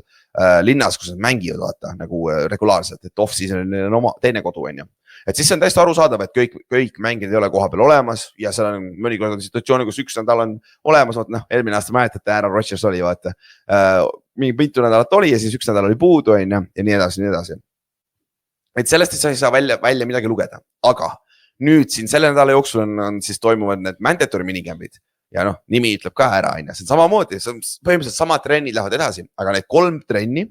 linnas, kus nad mängivad, vaata, nagu regulaarselt, et off-season on oma teine kodu, on ju. Et siis on täiesti arusaadav, et kõik mängijad ei ole koha peal olemas ja seal on mõnikord on situatsiooni, kus üks nädal on olemas, vaata, noh, eelmine aasta mäletate, Aaron Rodgers oli, vaata, mingi mitu nädalat oli ja siis üks nädal oli puudu, on ju, ja nii edasi. Et sellest sa ei saa välja midagi lugeda, aga nüüd siin selle nädala jooksul on siis toimuvad need mandatory minikämbid ja noh, nimi ütleb ka ära, on ju, see on samamoodi, see on põhimõtteliselt sama trennid lähevad edasi, aga need 3 trenni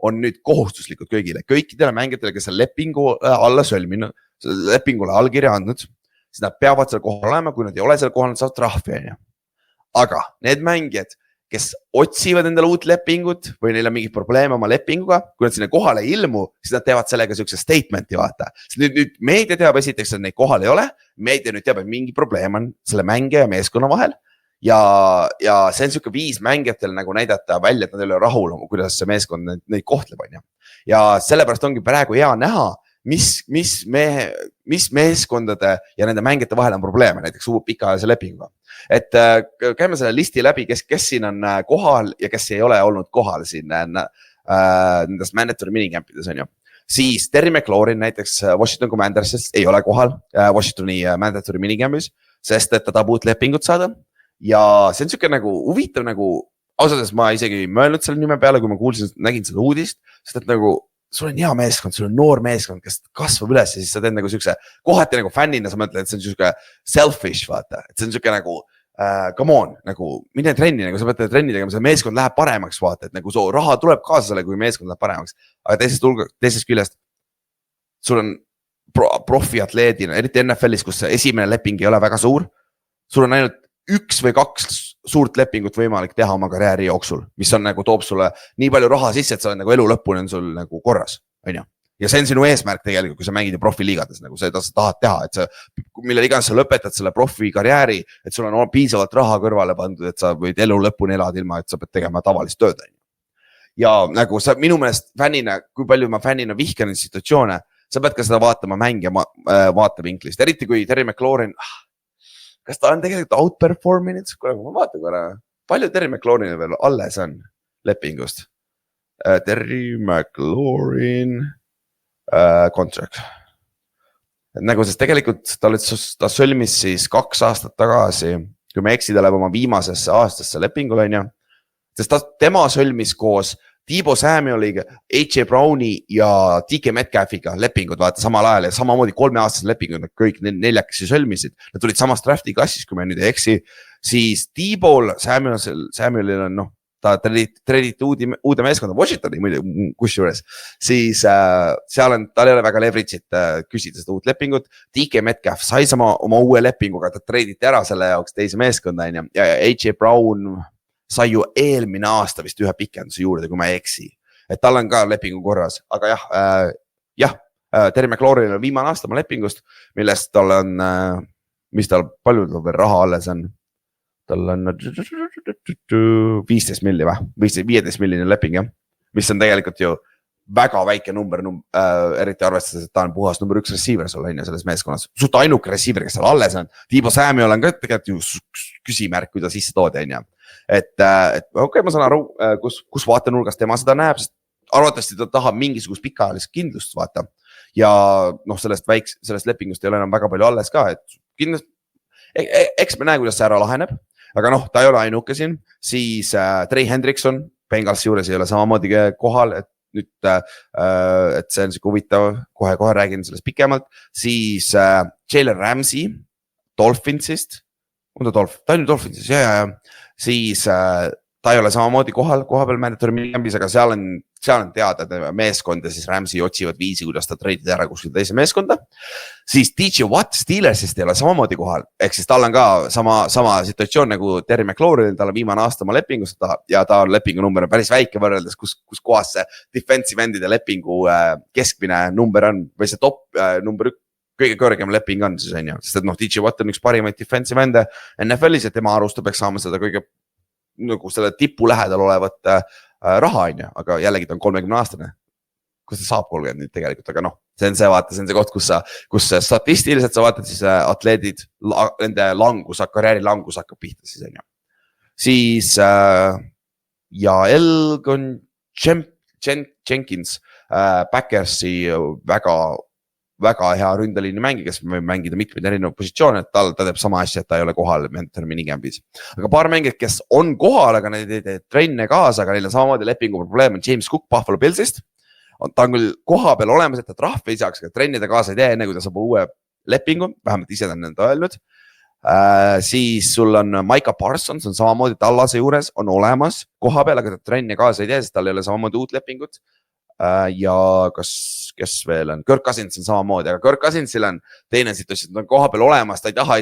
on nüüd kohustuslikud kõikidele mängijatele, kes on lepingu alla sõlminud, lepingule allkirja andnud, siis nad peavad seal kohal olema, kui nad ei ole seal kohal, nad saavad trahvi, on ju. Aga need mängijad, kes otsivad endale uut lepingut või neil on mingi probleeme oma lepinguga, kui nad sinna kohale ei ilmu, siis nad teevad sellega siukse statementi, vaata. Nüüd meedia teab esiteks, et neid kohal ei ole, meedia nüüd teab, et mingi probleem on selle mängija ja meeskonna vahel ja see on siuke viis mängijatel nagu näidata välja, et nad ei ole rahul, kuidas see meeskond neid kohtleb, on ju. Ja sellepärast ongi praegu hea näha, mis meeskondade ja nende mängijate vahel on probleeme, näiteks uue pikaajalise lepinguga. Et käime selle listi läbi, kes siin on kohal ja kes ei ole olnud kohal siin nendes mandatory minikämpides, on ju. Siis Terry McLaurin näiteks Washington Commandersist ei ole kohal Washingtoni mandatory minikämbis, sest et ta tahab uut lepingut saada. Ja see on siuke nagu huvitav, nagu ausalt, ma isegi ei mõelnud selle nime peale, kui ma kuulsin, nägin seda uudist, sest et nagu sul on hea meeskond, sul on noor meeskond, kes kasvab üles ja siis sa teed nagu siukse, kohati nagu fännina sa mõtled, et see on siuke selfish, vaata, et see on siuke nagu come on, nagu mine trenni, nagu sa pead trenni tegema, see meeskond läheb paremaks, vaata, et nagu raha tuleb kaasa selle, kui meeskond läheb paremaks, aga teisest küljest sul on profiatleedina, eriti NFL-is, kus esimene leping ei ole väga suur, sul on ainult 1 või 2 suurt lepingut võimalik teha oma karjääri jooksul, mis on nagu toob sulle nii palju raha sisse, et sa oled nagu elu lõpuni on sul nagu korras, on ju. ja see on sinu eesmärk tegelikult, kui sa mängid profiliigades, nagu seda sa tahad teha, et sa, mille iganes sa lõpetad selle profi karjääri, et sul on piisavalt raha kõrvale pandud, et sa võid elu lõpuni elada ilma, et sa pead tegema tavalist tööd. Ja nagu sa minu meelest fännina, kui palju ma fännina vihkan neid situatsioone, sa pead ka seda vaatama mängija vaatevinklist, eriti kui Terry McLaurin, kas ta on tegelikult outperforming, ma vaatan korra, palju Terry McLaurinil veel alles on lepingust? Terry McLaurin contract. Nagu sest tegelikult ta sõlmis siis 2 aastat tagasi, kui me eksi, ta läheb oma viimasesse aastasse lepingule, on ju. Sest tema sõlmis koos Deebo Samueliga, AJ Browni ja DK Metcalfiga lepingud, vaata samal ajal ja samamoodi 3-aastased lepingud, nad kõik neljakesi sõlmisid. Nad tulid samast drafti klassis, kui me nüüd ei eksi, siis Deebo'l Samuelil on, ta treiditi uude meeskonda Washingtoni muidu kusjuures, siis seal on, tal ei ole väga leverage'it küsida seda uut lepingut. DK Metcalf sai oma uue lepinguga, ta treiditi ära selle jaoks teise meeskonda ja AJ Brown sai ju eelmine aasta vist ühe pikenduse juurde, kui ma ei eksi. Et tal on ka lepingu korras, aga Terry McLaurin on viimane aasta oma lepingust, millest tal on, mis tal palju veel raha alles on. Tal on 15 milli või? 15 milline leping, jah. Mis on tegelikult ju väga väike number, eriti arvestades, et ta on puhas number 1 receiver sul on selles meeskonnas. Suht ainuke receiver, kes seal alles on. Deebo Samuel on ka tegelikult ju küsimärk, kui ta sisse toodi, on ju. Et okei, ma saan aru, kus vaatenurgas tema seda näeb, sest arvatavasti ta tahab mingisugust pikaajalist kindlust vaata. Ja sellest lepingust ei ole enam väga palju alles ka, et kindlasti, eks me näe, kuidas see ära laheneb, aga ta ei ole ainuke siin, siis Trey Hendrickson, Bengalsi juures ei ole samamoodi kohal, et nüüd, et see on siuke huvitav, kohe räägin sellest pikemalt, siis Jalen Ramsey Dolphinsist, ta on ju Dolphinsist, siis ta ei ole samamoodi koha peal mandatory minimambis, aga seal on teada, et meeskond ja siis Ramsey otsivad viisi, kuidas ta treidid ära kuskil teise meeskonda. Siis DJ Watt Steelersist ei ole samamoodi kohal, ehk siis tal on ka sama situatsioon nagu Terry McLaurin, tal on viimane aasta oma lepingust ja ta on lepingu number on päris väike võrreldes, kus kohas see defensive endide lepingu keskmine number on või see top number 1. Kõige kõrgem leping on siis on ju, sest et DJ Watt on üks parimaid defensive ende NFL-is, et tema arust peaks saama seda kõige nagu selle tipu lähedal olevat raha on ju, aga jällegi ta on 30-aastane. Kus ta saab 30 nüüd tegelikult, aga see on see koht, kus statistiliselt sa vaatad siis atleedid, nende karjääri langus hakkab pihta siis on ju. Siis ja Elgon Jenkins, Packersi väga hea ründeliini mängi, kes võib mängida mitmeid erinevaid positsioone, et ta teeb sama asja, et ta ei ole kohal mentor minigambis. Aga paar mängijad, kes on kohal, aga neid ei tee trenne kaasa, aga neil on samamoodi lepingu probleem on James Cook Buffalo Billsist. Ta on küll koha peal olemas, et ta trahvi ei saaks, aga trennide kaasa ei tee enne, kui ta saab uue lepingu, vähemalt ise ta on enda öelnud. Siis sul on Micah Parsons, on samamoodi Tallase juures, on olemas koha peal, aga ta trenne kaasa ei tee, sest tal ei ole samamoodi uut lepingut. Ja kes veel on, Kirk Cousins on samamoodi, aga Kirk Cousinsil on teine situatsioon, ta on koha peal olemas, ta ei taha,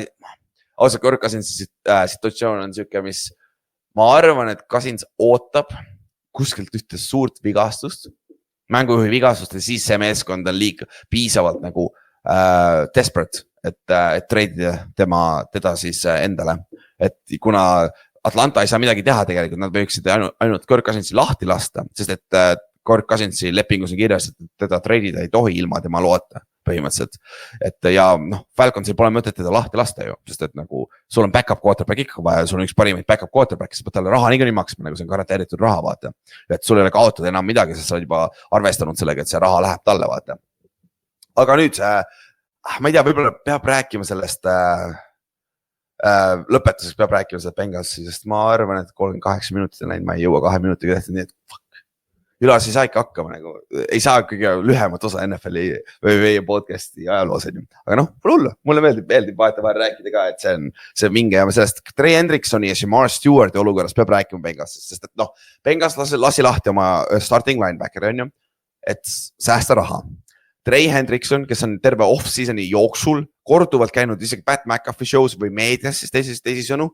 ausalt Kirk Cousinsi situatsioon on siuke, mis ma arvan, et Cousins ootab kuskilt ühte suurt vigastust, mängujuhi vigastust ja siis see meeskond on piisavalt nagu desperate, et treidida teda siis endale, et kuna Atlanta ei saa midagi teha tegelikult, nad võiksid ainult Kirk Cousinsi lahti lasta, sest et Kirk Cousinsi lepingus on kirjas, et teda treidida ei tohi ilma tema loota põhimõtteliselt. Et ja Falconsil pole mõtet teda lahti lasta ju, sest et nagu sul on backup quarterback ikka vaja, sul on üks parimaid backup quarterback, sa pead talle raha niikuinii maksma, nagu see on garanteeritud raha, vaata. Et sul ei ole kaotada enam midagi, sest sa oled juba arvestanud sellega, et see raha läheb talle, vaata. Aga nüüd, ma ei tea, võib-olla peab rääkima sellest, lõpetuseks peab rääkima sellest Bengalsi, sest ma arvan, et 38 minutit on läinud, ma ei jõua 2 minutiga tehtud, nii et Ülas ei saa ikka hakkama, nagu, ei saa kõige lühemat osa NFL-i või meie podcasti ajaloos, aga pole hullu, mulle meeldib vahetevahel rääkida ka, et see minge ja sellest Trey Hendricksoni ja Shamar Stewarti olukorras peab rääkima Bengalsist, sest et Bengals lasi lahti oma starting linebacker, on ju, et säästa raha. Trey Hendrickson, kes on terve off-seasoni jooksul korduvalt käinud isegi Pat McAfee shows või meedias, siis teisisõnu,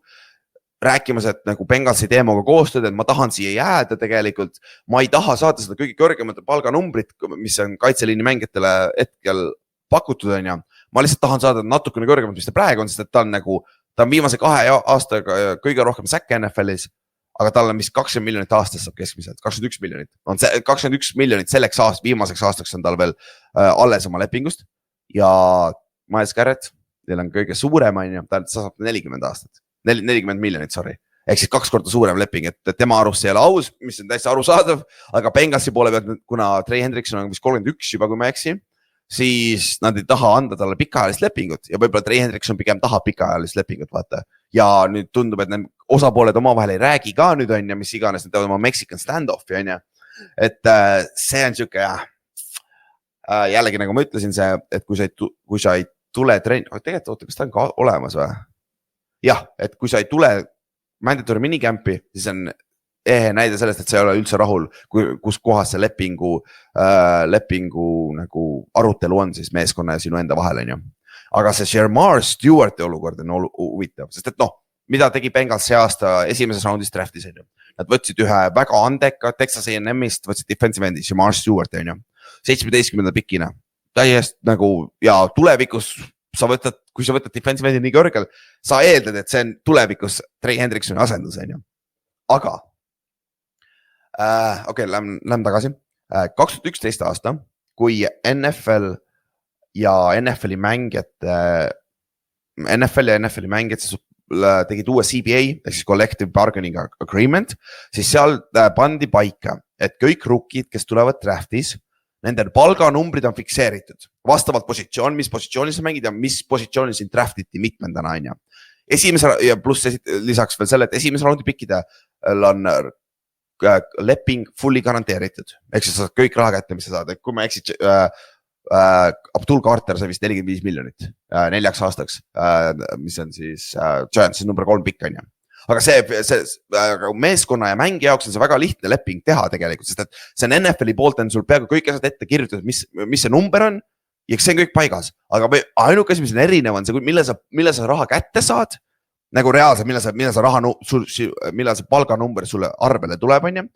rääkimas, et nagu Bengals ei tee minuga koostööd, et ma tahan siia jääda tegelikult. Ma ei taha saada seda kõige kõrgemat palganumbrit, mis on kaitseliini mängijatele hetkel pakutud, on ju. Ma lihtsalt tahan saada natukene kõrgemat, mis ta praegu on, sest et ta on viimase 2 aastaga kõige rohkem säkke NFL-is, aga tal on mis 20 miljonit aastas saab keskmiselt, 21 miljonit. 21 miljonit selleks viimaseks aastaks on tal veel alles oma lepingust ja Miles Garrett, teil on kõige suurem, on ju, ta saab 40 aastat. 40 miljonit, sorry. Ehk siis 2 korda suurem leping, et tema arust ei ole aus, mis on täiesti arusaadav, aga Bengalsi poole pealt, kuna Trey Hendrickson on vist 31 juba, kui ma eksi, siis nad ei taha anda talle pikaajalist lepingut ja võib-olla Trey Hendrickson pigem tahab pikaajalist lepingut, vaata. Ja nüüd tundub, et need osapooled omavahel ei räägi ka nüüd on ja mis iganes, need teevad oma Mexican standoffi on ja. Et see on siuke jällegi nagu ma ütlesin see, et kui sa ei tule tegelikult oota, kas ta on ka olemas või? Jah, et kui sa ei tule mandatory minicampi, siis on näide sellest, et sa ei ole üldse rahul, kus kohas see lepingu nagu arutelu on siis meeskonna ja sinu enda vahel, on ju. Aga see Shermar Stewarti olukord on huvitav, sest et mida tegi Bengals see aasta esimeses raundis draftis, on ju. Nad võtsid ühe väga andeka Texas A&Mist, võtsid defensive endi Shermar Stewarti, on ju. 17. pikina. Täiesti nagu ja tulevikus kui sa võtad defensive endi nii kõrgel, sa eeldad, et see on tulevikus Trey Hendricksoni asendus, on ju. Aga, lähme tagasi. 2011 aasta, kui NFL ja NFL-i mängijad tegid uue CBA, ehk siis Collective Bargaining Agreement, siis seal pandi paika, et kõik rookid, kes tulevad draftis, nende palganumbrid on fikseeritud vastavalt positsioon, mis positsioonis sa mängid ja mis positsioonis sind draftiti mitmendana, on ju. Ja pluss lisaks veel selle, et esimese raundi pikkidel on leping fully garanteeritud. Ehk siis sa saad kõik raha kätte, mis sa saad. Kui ma eksid, Abdul Carter sai vist 45 miljonit 4 aastaks, mis on siis Giants number 3 pikk, on ju. Aga see meeskonna ja mängi jaoks on see väga lihtne leping teha tegelikult, sest et see on NFL-i poolt on sul peaaegu kõik asjad ette kirjutatud, mis see number on ja see on kõik paigas. Aga ainuke asi, mis on erinev on see, millal sa raha kätte saad, nagu reaalselt, millal see palganumber sulle arvele tuleb, on ju.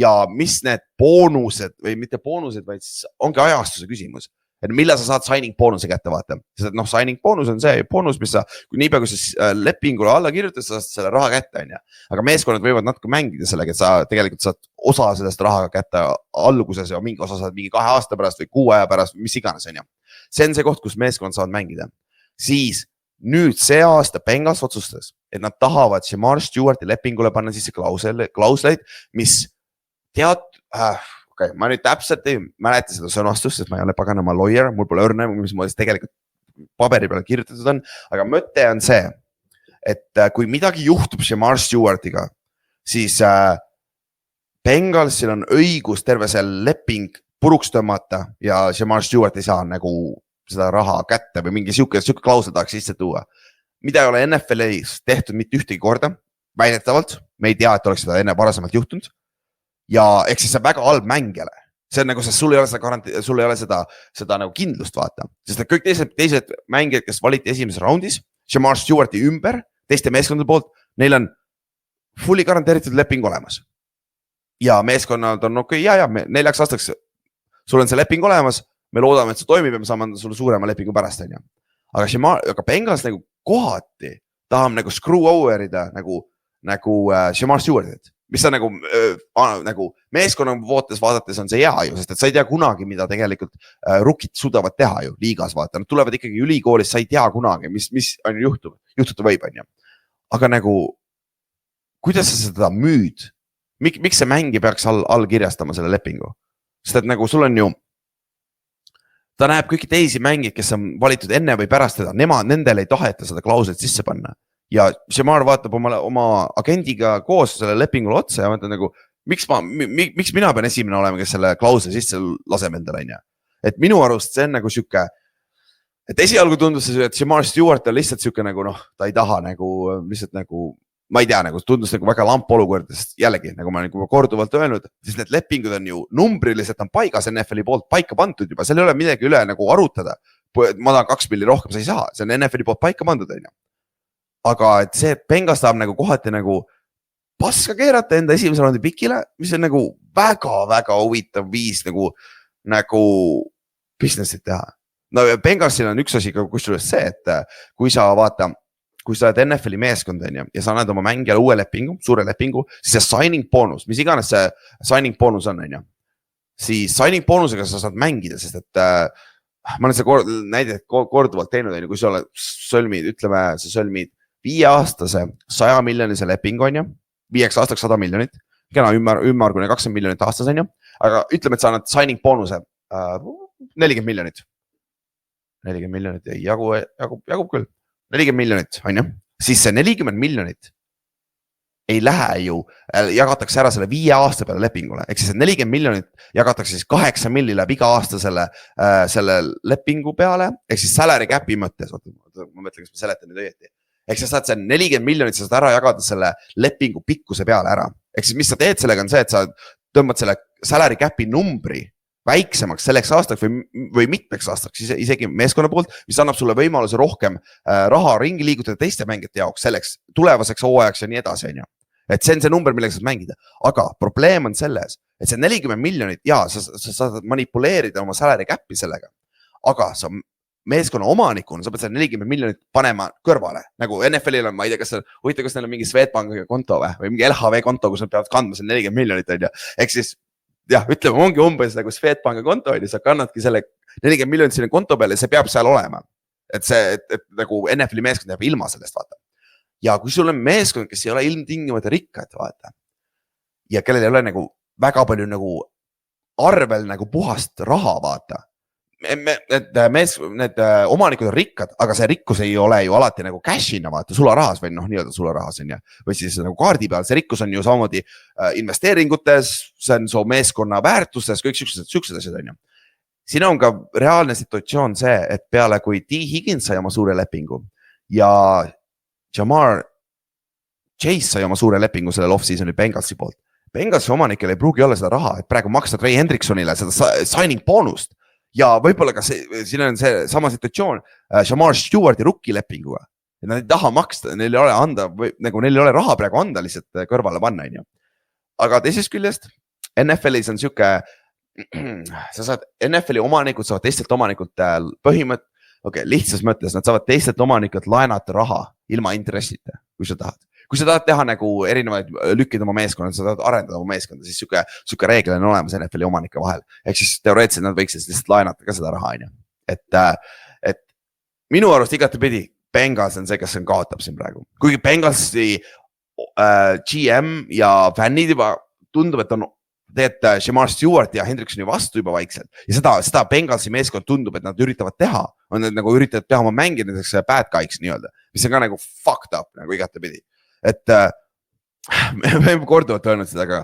Ja mis need boonused või mitte boonused, vaid ongi ajastuse küsimus. Et millal sa saad signing boonuse kätte vaata. Sest et signing boonus on see boonus, mis sa, kui niipea kui sa lepingule alla kirjutad, sa saad selle raha kätte, on ju. Aga meeskonnad võivad natuke mängida sellega, et sa tegelikult saad osa sellest raha kätte alguses ja mingi osa saad mingi 2 aasta pärast või 6 aja pärast, mis iganes, on ju. See on see koht, kus meeskond saavad mängida. Siis nüüd see aasta Bengals otsustas, et nad tahavad Shermar Stewarti lepingule panna sisse klausleid, mis ma nüüd täpselt ei mäleta seda sõnastust, sest ma ei ole paganama lawyer, mul pole õrne, mis mõttes tegelikult paberi peale kirjutatud on, aga mõte on see, et kui midagi juhtub Shermar Stewartiga, siis Bengalsil on õigus terve see leping puruks tõmmata ja Shermar Stewart ei saa nagu seda raha kätte või mingi siuke klausel tahaks sisse tuua. Mida ei ole NFL-is tehtud mitte ühtegi korda, väidetavalt, me ei tea, et oleks seda enne varasemalt juhtunud. Ja eks siis see väga halb mängijale. See on nagu, sul ei ole seda nagu kindlust vaata. Sest kõik teised mängijad, kes valiti esimeses raundis, Shermar Stewarti ümber, teiste meeskondade poolt, neil on fully garanteeritud leping olemas. Ja meeskonnad on ja 4 aastaks sul on see leping olemas, me loodame, et see toimib ja me saame anda sulle suurema lepingu pärast. Aga Bengals nagu kohati tahab nagu screw over'ida nagu Shermar Stewartit. Mis on nagu meeskonna vootes vaadates on see hea ju, sest et sa ei tea kunagi, mida tegelikult rookid suudavad teha ju liigas vaata. Nad tulevad ikkagi ülikoolis, sa ei tea kunagi, mis on juhtuda võib, on ju. Aga nagu, kuidas sa seda müüd? Miks see mängi peaks all kirjastama selle lepingu? Sest et nagu sul on ju, ta näeb kõiki teisi mängid, kes on valitud enne või pärast teda, nendel ei taheta seda klauslit sisse panna. Ja Shermar vaatab oma agendiga koos selle lepingule otsa ja mõtleb nagu, miks mina pean esimene olema, kes selle klausli sisse laseb endale, on ju. Et minu arust see on nagu siuke, et esialgu tundus see, et Shermar Stewart on lihtsalt siuke nagu, ta ei taha nagu, lihtsalt nagu, ma ei tea, nagu tundus nagu väga lamp olukord, sest jällegi, nagu ma korduvalt öelnud, siis need lepingud on ju numbriliselt on paigas NFL-i poolt paika pandud juba, seal ei ole midagi üle nagu arutada. Ma tahan 2 milli rohkem, sa ei saa, see on NFL-i poolt paika pandud, on ju. aga et see, et Bengals tahab nagu kohati nagu paska keerata enda esimese raundi pikile, mis on nagu väga-väga huvitav viis nagu business'it teha. No Bengalsil on üks asi ka kusjuures see, et kui sa vaata, kui sa oled NFL-i meeskond on ja sa annad oma mängijale uue lepingu, suure lepingu, siis see signing bonus, mis iganes see signing bonus on, siis signing bonusega sa saad mängida, sest et ma olen see näidet korduvalt teinud, kui sa sõlmid, ütleme, sa sõlmid 5-aastase 100 miljonise lepingu, 5 aastaks 100 miljonit, kena ümmargune 20 miljonit aastas, aga ütleme, et sa annad signing bonuse 40 miljonit. 40 miljonit ei jagub küll. 40 miljonit, siis see 40 miljonit ei lähe ju, jagatakse ära selle 5 aasta peale lepingule, ehk siis 40 miljonit jagatakse siis 8 milli läheb iga aasta selle lepingu peale, ehk siis salary cap'i mõttes, ma mõtlen, kas ma seletan nüüd õieti, ehk sa saad see 40 miljonit, sa saad ära jagada selle lepingu pikkuse peale ära, ehk siis mis sa teed sellega on see, et sa tõmbad selle salary cap'i numbri väiksemaks selleks aastaks või mitmeks aastaks isegi meeskonna poolt, mis annab sulle võimaluse rohkem raha ringi liigutada teiste mängijate jaoks selleks tulevaseks hooajaks ja nii edasi, et see on see number, millega saad mängida, aga probleem on selles, et see 40 miljonit ja sa saad manipuleerida oma salary cap'i sellega, aga sa meeskonna omanikuna, sa pead selle 40 miljonit panema kõrvale, nagu NFL-il on, ma ei tea, kas neil on mingi Swedbanki konto või mingi LHV konto, kus nad peavad kandma selle 40 miljonit, ehk siis jah, ütleme, ongi umbes nagu Swedbanki konto, sa kannadki selle 40 miljonit sinna konto peale ja see peab seal olema. Et see, et nagu NFL-i meeskond jääb ilma sellest, vaata. Ja kui sul on meeskond, kes ei ole ilmtingimata rikkad, vaata, ja kellel ei ole nagu väga palju nagu arvel nagu puhast raha, vaata. Need omanikud on rikkad, aga see rikkus ei ole ju alati nagu cash'ina, vaata, sularahas või nii-öelda sularahas on ja, või siis nagu kaardi peal, see rikkus on ju samamoodi investeeringutes, see on su meeskonna väärtustes, kõik siuksed asjad on ju. Siin on ka reaalne situatsioon see, et peale kui T. Higgins sai oma suure lepingu ja Jamar Chase sai oma suure lepingu sellel off-seasonil Bengalsi poolt. Bengalsi omanikel ei pruugi olla seda raha, et praegu maksta Trey Hendricksonile seda signing bonust. Ja võib-olla ka siin on see sama situatsioon Jamar Stewarti rookie lepinguga. Nad ei taha maksta, neil ei ole anda, nagu neil ei ole raha praegu anda lihtsalt kõrvale panna. Aga teisest küljest, NFL-is on siuke, sa saad, NFL-i omanikud saavad teistelt omanikult lihtsas mõttes, nad saavad teistelt omanikult laenata raha ilma intressita, kui sa tahad. Kui sa tahad teha nagu erinevaid lükkida oma meeskonda, sa tahad arendada oma meeskonda, siis siuke reegel on olemas NFL-i omanike vahel. Ehk siis teoreetiliselt nad võiksid lihtsalt laenata ka seda raha. Et minu arust igatepidi Bengals on see, kes on kaotab siin praegu. Kuigi Bengalsi GM ja fännid juba tundub, et on teed Jamar Stewart ja Hendricksoni vastu juba vaikselt. Ja seda Bengalsi meeskond tundub, et nad üritavad teha. On nad nagu üritavad teha oma mängida näiteks bad guy'ks nii-öelda, mis on ka nagu fucked up nagu igatepidi. Et me oleme korduvalt öelnud seda, aga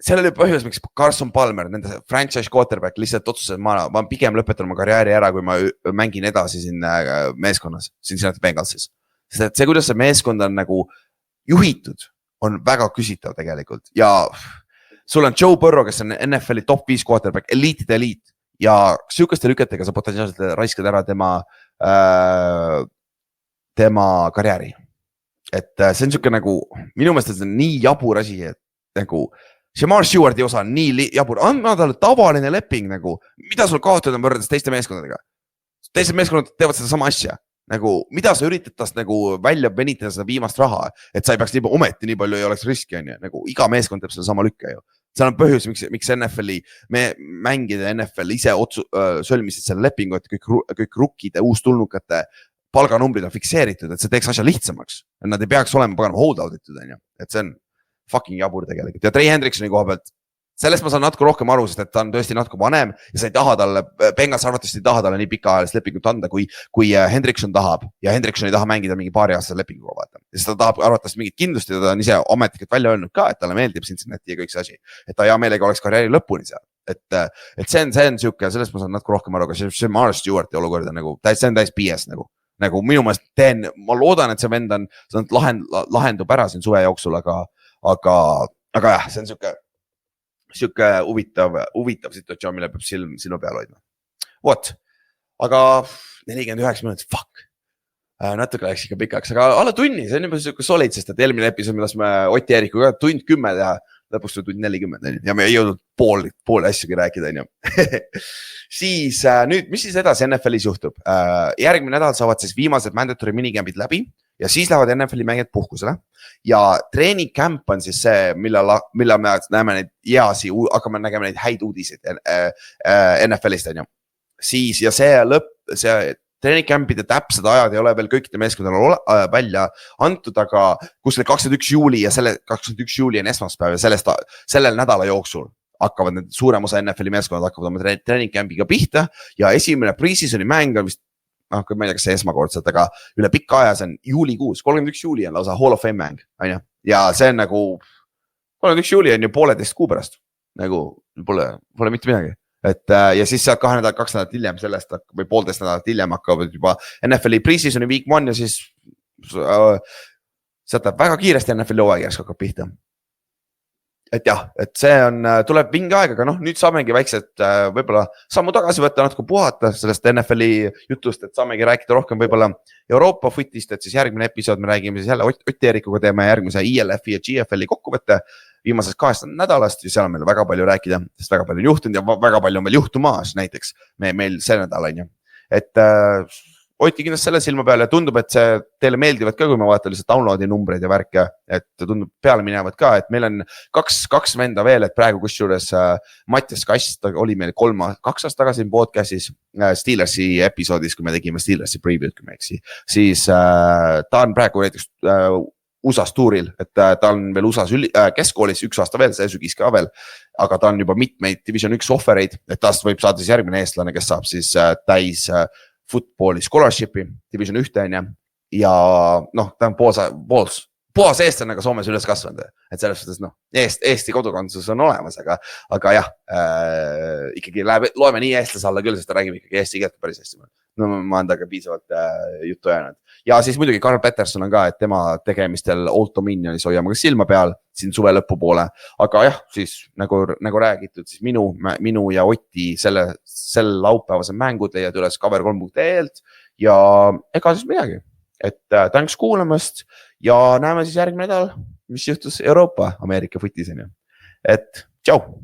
seal oli põhjus, miks Carson Palmer, nende franchise quarterback lihtsalt otsustas, ma pigem lõpetan oma karjääri ära, kui ma mängin edasi siin meeskonnas, siin Bengalsis. Sest et see, kuidas see meeskond on nagu juhitud, on väga küsitav tegelikult. Ja sul on Joe Burrow, kes on NFL-i top 5 quarterback, eliitide eliit. Ja siukeste lüketega sa potentsiaalselt raiskad ära tema karjääri. Et see on siuke nagu, minu meelest see on nii jabur asi, et nagu Jamar Stewarti osa on nii jabur, anna talle tavaline leping nagu, mida sul kaotada on võrreldes teiste meeskondadega. Teised meeskonnad teevad seda sama asja, nagu mida sa üritad tast nagu välja venitada seda viimast raha, et sa ei peaks ometi nii palju ei oleks riski, nagu iga meeskond teeb seda sama lükke ju. Seal on põhjus, miks NFL-i mängida NFL ise sõlmisid selle lepingu, et kõik rukkide, uustulnukate palganumbrid on fikseeritud, et see teeks asja lihtsamaks. Nad ei peaks olema paganama hold-ouditud, et see on fucking jabur tegelikult. Ja Trey Hendricksoni koha pealt, sellest ma saan natuke rohkem aru, sest et ta on tõesti natuke vanem ja sa ei taha talle, Bengals arvatavasti ei taha talle nii pikaajalist lepingut anda, kui Hendrickson tahab ja Hendrickson ei taha mängida mingi paari aastase lepingu vaata. Ja ta tahab arvatavasti mingit kindlust ja ta on ise ametlikult välja öelnud ka, et talle meeldib Cincinnati ja kõik see asi. Et ta hea meelega oleks karjääri lõpuni seal. Et see on siuke, sellest ma saan natuke rohkem aru, aga see Mars Stewarti olukord on nagu, see on täis BS nagu minu meelest ma loodan, et see vend on, lahendub ära siin suve jooksul, aga jah, see on siuke huvitav situatsioon, mille peab silma peal hoidma. Vot, aga 49 minutit, fuck. natuke läks ikka pikaks, aga alla tunni, see on juba siuke solid, sest et eelmine episood, milles me Ott ja Eerikuga tund 10 teha, lõpuks tuli tund 40 ja me ei jõudnud pool asjagi rääkida, on ju. Siis nüüd, mis siis edasi NFL-is juhtub? Järgmine nädal saavad siis viimased mandatory minicampid läbi ja siis lähevad NFL-i mängijad puhkusele ja training camp on siis see, millal me näeme neid hakkame nägema neid häid uudiseid NFL-ist, on ju. Siis ja see training campide täpsed ajad ei ole veel kõikide meeskondadel välja antud, aga kuskil 21 juuli ja 21 juuli on esmaspäev ja sellel nädala jooksul hakkavad need suurem osa NFL-i meeskonnad hakkavad oma training campiga pihta ja esimene pre-seasoni mäng on vist, ma ei tea, kas see esmakordselt, aga üle pikka aja, see on juulikuus, 31 juuli on lausa Hall of Fame mäng, on ju. Ja see on nagu, 31 juuli on ju 1,5 kuu pärast, nagu pole mitte midagi. Ja siis sealt 2 nädalat hiljem sellest või 1,5 nädalat hiljem hakkavad juba NFL-i pre-seasoni week 1 ja siis sealt väga kiiresti NFL-i hooaeg hakkab pihta. Et jah, et see on, tuleb vinge aeg, aga nüüd saamegi väiksed võib-olla sammu tagasi võtta, natuke puhata sellest NFL-i jutust, et saamegi rääkida rohkem võib-olla Euroopa footist, et siis järgmine episood me räägime siis jälle Ott Eerikuga teeme järgmise ILF-i ja GFL-i kokkuvõtte viimasest 2 nädalast ja seal on meil väga palju rääkida, sest väga palju on juhtunud ja väga palju on veel juhtumaas näiteks meil see nädal, on ju. Et hoidke kindlasti selle silma peale ja tundub, et see teile meeldivad ka, kui me vaatame lihtsalt downloadi numbreid ja värke, et tundub peale minevad ka, et meil on kaks venda veel, et praegu kusjuures Mattias Kast oli meil 2 aastat tagasi podcastis Steelersi episoodis, kui me tegime Steelersi preview'd, kui me eksi, siis ta on praegu näiteks USA-s tuuril, et ta on veel USA-s keskkoolis 1 aasta veel, see sügis ka veel, aga ta on juba mitmeid Division 1 offereid, et tast võib saada siis järgmine eestlane, kes saab siis täis footballi scholarship'i Division 1 on ja ta on puhas eestlane, aga Soomes üles kasvanud, et selles suhtes Eesti kodukondsus on olemas, aga jah, ikkagi loeme nii eestlase alla küll, sest ta räägib ikkagi eesti keelt päris hästi. Ma olen taga piisavalt juttu jäänud. Ja siis muidugi Karl Peterson on ka, et tema tegemistel Old Dominionis hoiame ka silma peal siin suve lõpu poole, aga jah, siis nagu räägitud, siis minu ja Oti sel laupäevase mängud leiad üles cover3.ee-lt ja ega siis midagi, et tänks kuulamast ja näeme siis järgmine nädal, mis juhtus Euroopa Ameerika footis, on ju, et tšau.